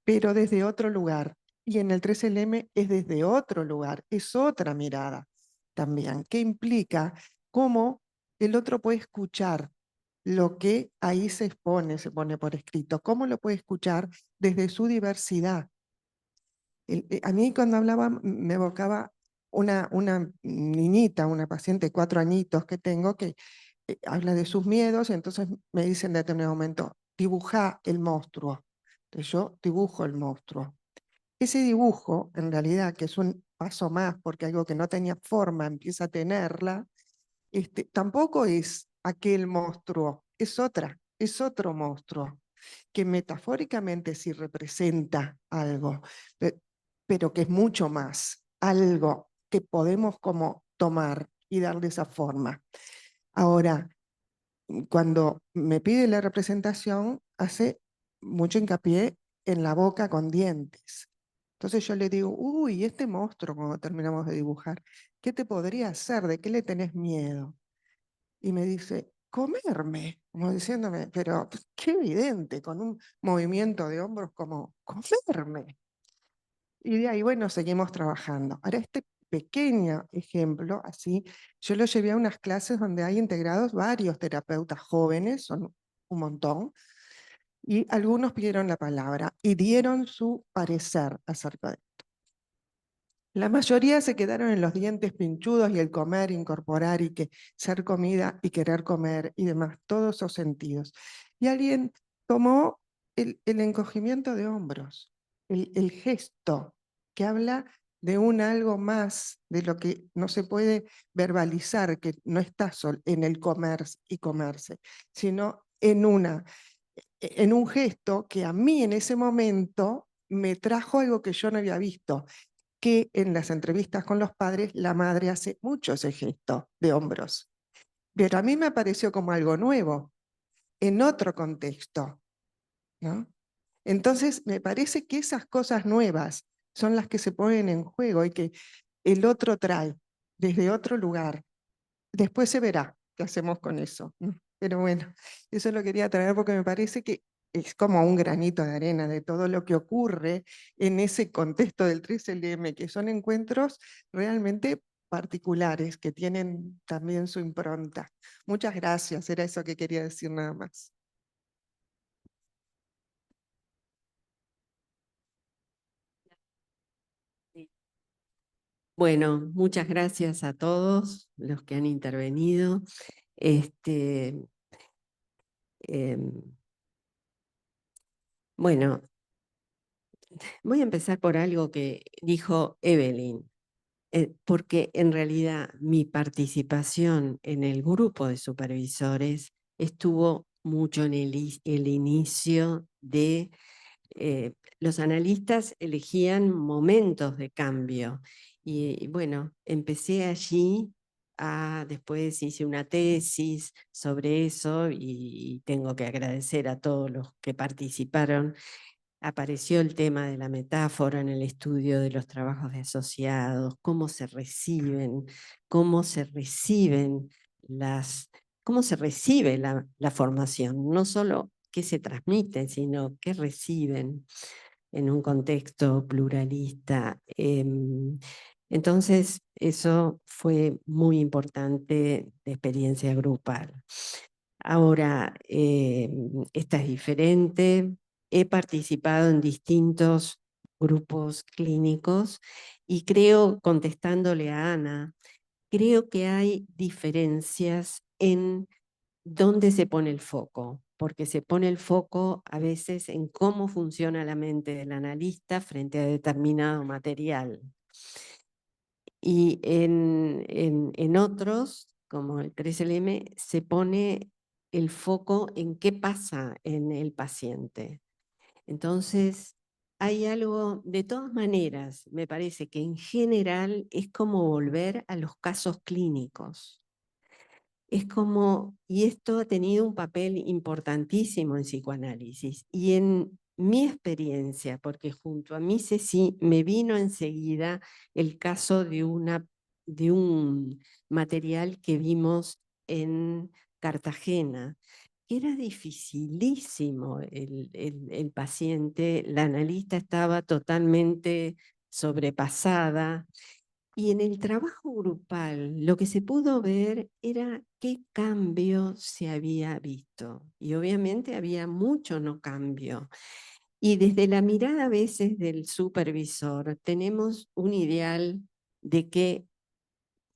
pero desde otro lugar. Y en el 3LM es desde otro lugar, es otra mirada también, que implica cómo el otro puede escuchar lo que ahí se pone por escrito, cómo lo puede escuchar desde su diversidad. A mí cuando hablaba me evocaba una niñita, una paciente de 4 añitos que tengo, que habla de sus miedos y entonces me dicen en determinado momento, dibuja el monstruo. Entonces yo dibujo el monstruo. Ese dibujo, en realidad, que es un paso más, porque algo que no tenía forma empieza a tenerla, tampoco es aquel monstruo, es otro monstruo, que metafóricamente sí representa algo, pero que es mucho más, algo que podemos como tomar y darle esa forma. Ahora, cuando me pide la representación, hace mucho hincapié en la boca con dientes. Entonces yo le digo, uy, este monstruo, cuando terminamos de dibujar, ¿qué te podría hacer? ¿De qué le tenés miedo? Y me dice, comerme, como diciéndome, pero pues, qué evidente, con un movimiento de hombros como, comerme. Y de ahí, bueno, seguimos trabajando. Ahora, este pequeño ejemplo, así, yo lo llevé a unas clases donde hay integrados varios terapeutas jóvenes, son un montón, y algunos pidieron la palabra y dieron su parecer acerca de esto. La mayoría se quedaron en los dientes pinchudos y el comer, incorporar y que ser comida y querer comer y demás, todos esos sentidos. Y alguien tomó el encogimiento de hombros, el gesto que habla de un algo más, de lo que no se puede verbalizar, que no está solo en el comer y comerse, sino en un gesto que a mí en ese momento me trajo algo que yo no había visto, que en las entrevistas con los padres la madre hace mucho ese gesto de hombros. Pero a mí me pareció como algo nuevo, en otro contexto, ¿no? Entonces me parece que esas cosas nuevas son las que se ponen en juego y que el otro trae desde otro lugar. Después se verá qué hacemos con eso, ¿no? Pero bueno, eso lo quería traer porque me parece que es como un granito de arena de todo lo que ocurre en ese contexto del 3LM, que son encuentros realmente particulares, que tienen también su impronta. Muchas gracias, era eso que quería decir nada más. Bueno, muchas gracias a todos los que han intervenido. Bueno, voy a empezar por algo que dijo Evelyn, porque en realidad mi participación en el grupo de supervisores estuvo mucho en el inicio de los analistas elegían momentos de cambio. Y bueno, empecé allí, después hice una tesis sobre eso y tengo que agradecer a todos los que participaron. Apareció el tema de la metáfora en el estudio de los trabajos de asociados, cómo se reciben cómo se recibe la formación, no solo qué se transmite, sino qué reciben en un contexto pluralista. Entonces, eso fue muy importante de experiencia grupal. Ahora, esta es diferente. He participado en distintos grupos clínicos y creo, contestándole a Ana, creo que hay diferencias en dónde se pone el foco, porque se pone el foco a veces en cómo funciona la mente del analista frente a determinado material. Y en otros, como el 3LM, se pone el foco en qué pasa en el paciente. Entonces, hay algo, de todas maneras, me parece que en general es como volver a los casos clínicos. Es como, y esto ha tenido un papel importantísimo en psicoanálisis, y en mi experiencia, porque junto a mí Ceci me vino enseguida el caso de un material que vimos en Cartagena, que era dificilísimo el paciente, la analista estaba totalmente sobrepasada, y en el trabajo grupal lo que se pudo ver era qué cambio se había visto. Y obviamente había mucho no cambio. Y desde la mirada a veces del supervisor tenemos un ideal de que,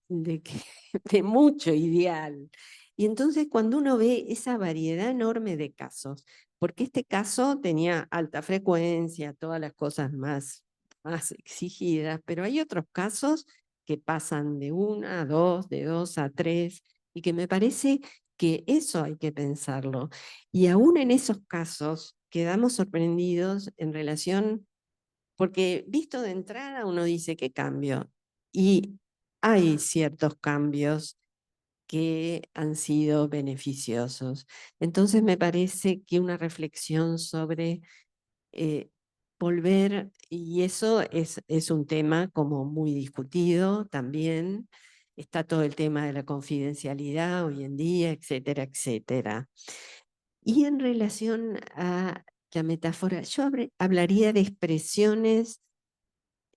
de que, de mucho ideal. Y entonces cuando uno ve esa variedad enorme de casos, porque este caso tenía alta frecuencia, todas las cosas más exigidas, pero hay otros casos que pasan de 1 a 2, de 2 a 3, y que me parece que eso hay que pensarlo. Y aún en esos casos quedamos sorprendidos en relación, porque visto de entrada uno dice qué cambio, y hay ciertos cambios que han sido beneficiosos. Entonces me parece que una reflexión sobre volver, y eso es un tema como muy discutido también, está todo el tema de la confidencialidad hoy en día, etcétera, etcétera. Y en relación a la metáfora, yo hablaría de expresiones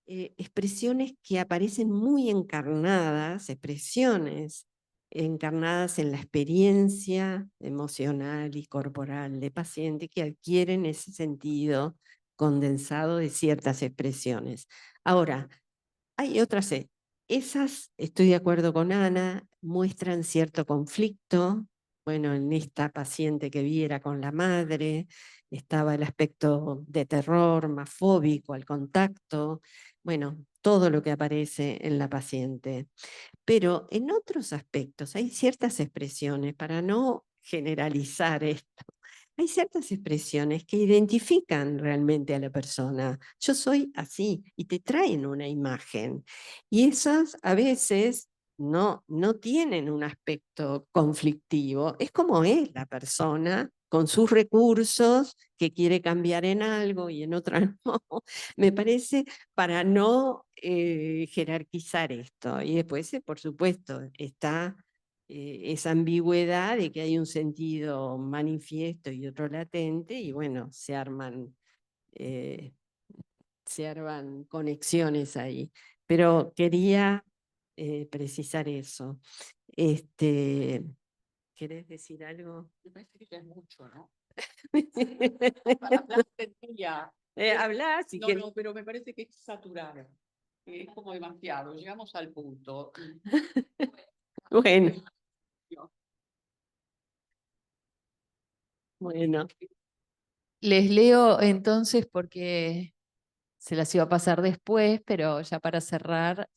que aparecen muy encarnadas, expresiones encarnadas en la experiencia emocional y corporal del paciente, que adquieren ese sentido condensado de ciertas expresiones. Ahora, hay otras, esas, estoy de acuerdo con Ana, muestran cierto conflicto. Bueno, en esta paciente que viera con la madre, estaba el aspecto de terror, más fóbico al contacto, bueno, todo lo que aparece en la paciente. Pero en otros aspectos hay ciertas expresiones, para no generalizar esto, hay ciertas expresiones que identifican realmente a la persona. Yo soy así, y te traen una imagen. Y esas a veces no tienen un aspecto conflictivo. Es como es la persona con sus recursos, que quiere cambiar en algo y en otras no. Me parece, para no jerarquizar esto. Y después, por supuesto, está esa ambigüedad de que hay un sentido manifiesto y otro latente, y bueno, se arman conexiones ahí. Pero quería precisar eso. ¿Querés decir algo? Me parece que ya es mucho, ¿no? Para hablar del día. Habla, si No, querés. no, pero me parece que es saturado. Es como demasiado. Llegamos al punto. Bueno. Bueno. Les leo entonces porque se las iba a pasar después, pero ya para cerrar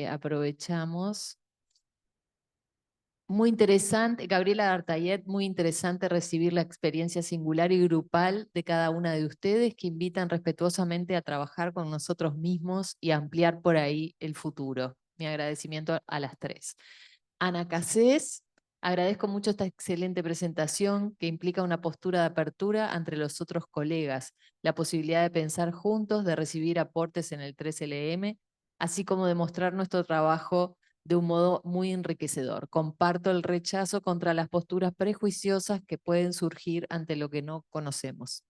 aprovechamos. Muy interesante, Gabriela D'Artayet, muy interesante recibir la experiencia singular y grupal de cada una de ustedes, que invitan respetuosamente a trabajar con nosotros mismos y ampliar por ahí el futuro. Mi agradecimiento a las tres. Ana Cassés, agradezco mucho esta excelente presentación que implica una postura de apertura entre los otros colegas, la posibilidad de pensar juntos, de recibir aportes en el 3LM, así como de mostrar nuestro trabajo de un modo muy enriquecedor. Comparto el rechazo contra las posturas prejuiciosas que pueden surgir ante lo que no conocemos.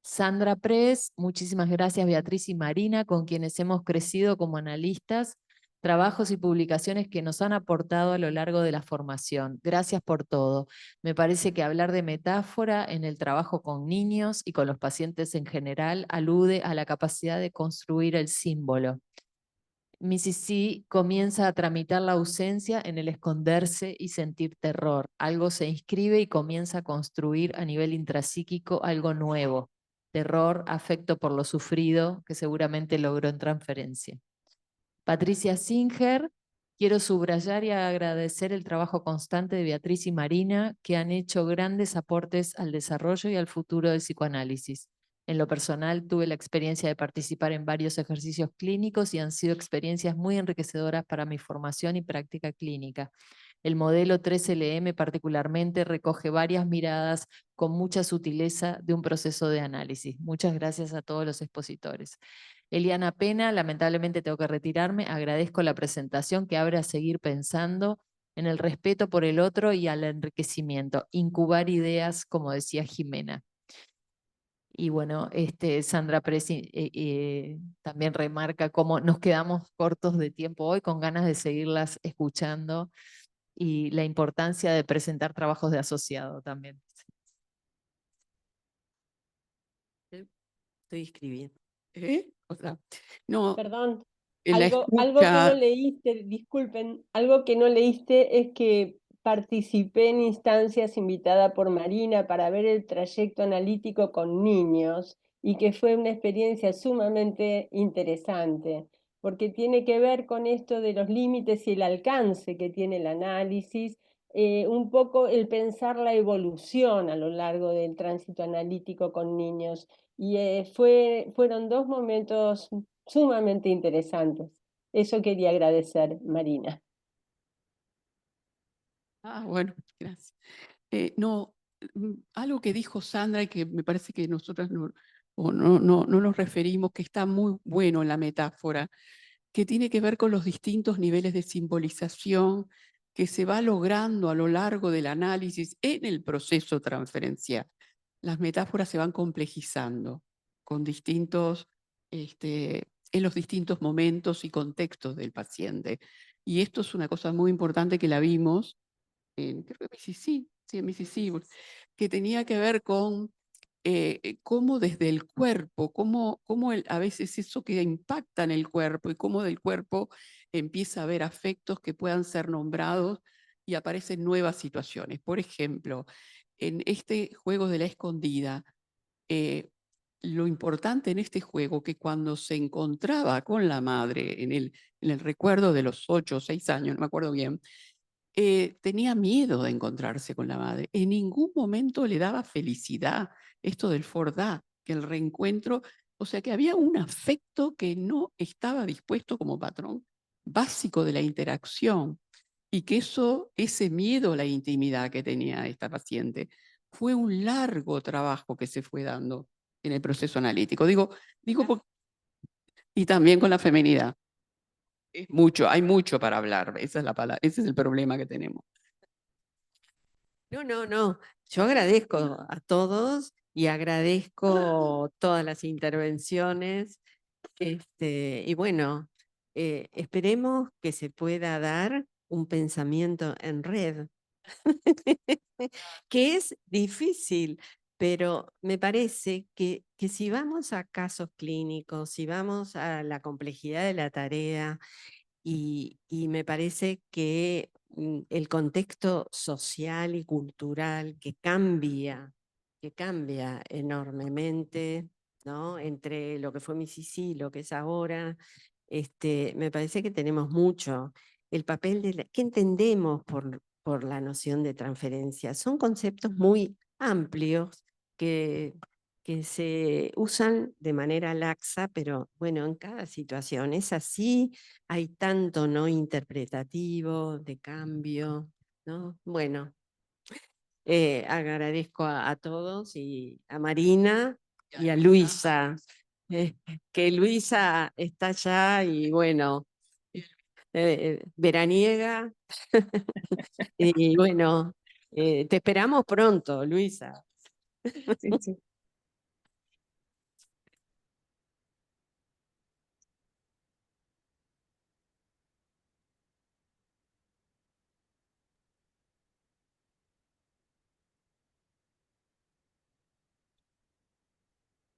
Sandra Press, muchísimas gracias Beatriz y Marina, con quienes hemos crecido como analistas, trabajos y publicaciones que nos han aportado a lo largo de la formación. Gracias por todo. Me parece que hablar de metáfora en el trabajo con niños y con los pacientes en general alude a la capacidad de construir el símbolo. Mrs. C comienza a tramitar la ausencia en el esconderse y sentir terror. Algo se inscribe y comienza a construir a nivel intrapsíquico algo nuevo. Terror, afecto por lo sufrido, que seguramente logró en transferencia. Patricia Singer, quiero subrayar y agradecer el trabajo constante de Beatriz y Marina, que han hecho grandes aportes al desarrollo y al futuro del psicoanálisis. En lo personal, tuve la experiencia de participar en varios ejercicios clínicos y han sido experiencias muy enriquecedoras para mi formación y práctica clínica. El modelo 3LM particularmente recoge varias miradas con mucha sutileza de un proceso de análisis. Muchas gracias a todos los expositores. Eliana Pena, lamentablemente tengo que retirarme. Agradezco la presentación que abre a seguir pensando en el respeto por el otro y al enriquecimiento. Incubar ideas, como decía Jimena. Y bueno, Sandra Presi también remarca cómo nos quedamos cortos de tiempo hoy, con ganas de seguirlas escuchando, y la importancia de presentar trabajos de asociado también. Estoy escribiendo. O sea, no, Perdón, en la algo que no escucha, leíste, disculpen, algo que no leíste es que participé en instancias invitada por Marina para ver el trayecto analítico con niños y que fue una experiencia sumamente interesante, porque tiene que ver con esto de los límites y el alcance que tiene el análisis, un poco el pensar la evolución a lo largo del tránsito analítico con niños. Y fueron dos momentos sumamente interesantes. Eso quería agradecer, Marina. bueno, gracias. No, algo que dijo Sandra y que me parece que nosotras no nos referimos, que está muy bueno en la metáfora, que tiene que ver con los distintos niveles de simbolización que se va logrando a lo largo del análisis en el proceso transferencial. Las metáforas se van complejizando con en los distintos momentos y contextos del paciente. Y esto es una cosa muy importante que la vimos creo que Mississippi, sí, en Mississippi, que tenía que ver con cómo desde el cuerpo, cómo a veces eso que impacta en el cuerpo y cómo del cuerpo empieza a haber afectos que puedan ser nombrados y aparecen nuevas situaciones. Por ejemplo, en este juego de la escondida, lo importante en este juego que cuando se encontraba con la madre en el recuerdo de los 8 o 6 años, no me acuerdo bien, tenía miedo de encontrarse con la madre. En ningún momento le daba felicidad esto del Fordá, que el reencuentro, o sea que había un afecto que no estaba dispuesto como patrón básico de la interacción y que ese miedo a la intimidad que tenía esta paciente fue un largo trabajo que se fue dando en el proceso analítico. Y también con la feminidad. Hay mucho para hablar, esa es la palabra, ese es el problema que tenemos. No. Yo agradezco a todos y agradezco todas las intervenciones. Y bueno, esperemos que se pueda dar un pensamiento en red, que es difícil, pero me parece que si vamos a casos clínicos, si vamos a la complejidad de la tarea, y me parece que el contexto social y cultural que cambia enormemente, ¿no? Entre lo que fue Mississippi y lo que es ahora, me parece que tenemos mucho. El papel de ¿qué entendemos por la noción de transferencia? Son conceptos muy amplios que se usan de manera laxa, pero bueno, en cada situación es así, hay tanto no interpretativo, de cambio, ¿no? Bueno, agradezco a todos y a Marina y a Luisa, que Luisa está allá y bueno, veraniega, y bueno, te esperamos pronto, Luisa. Sí, sí.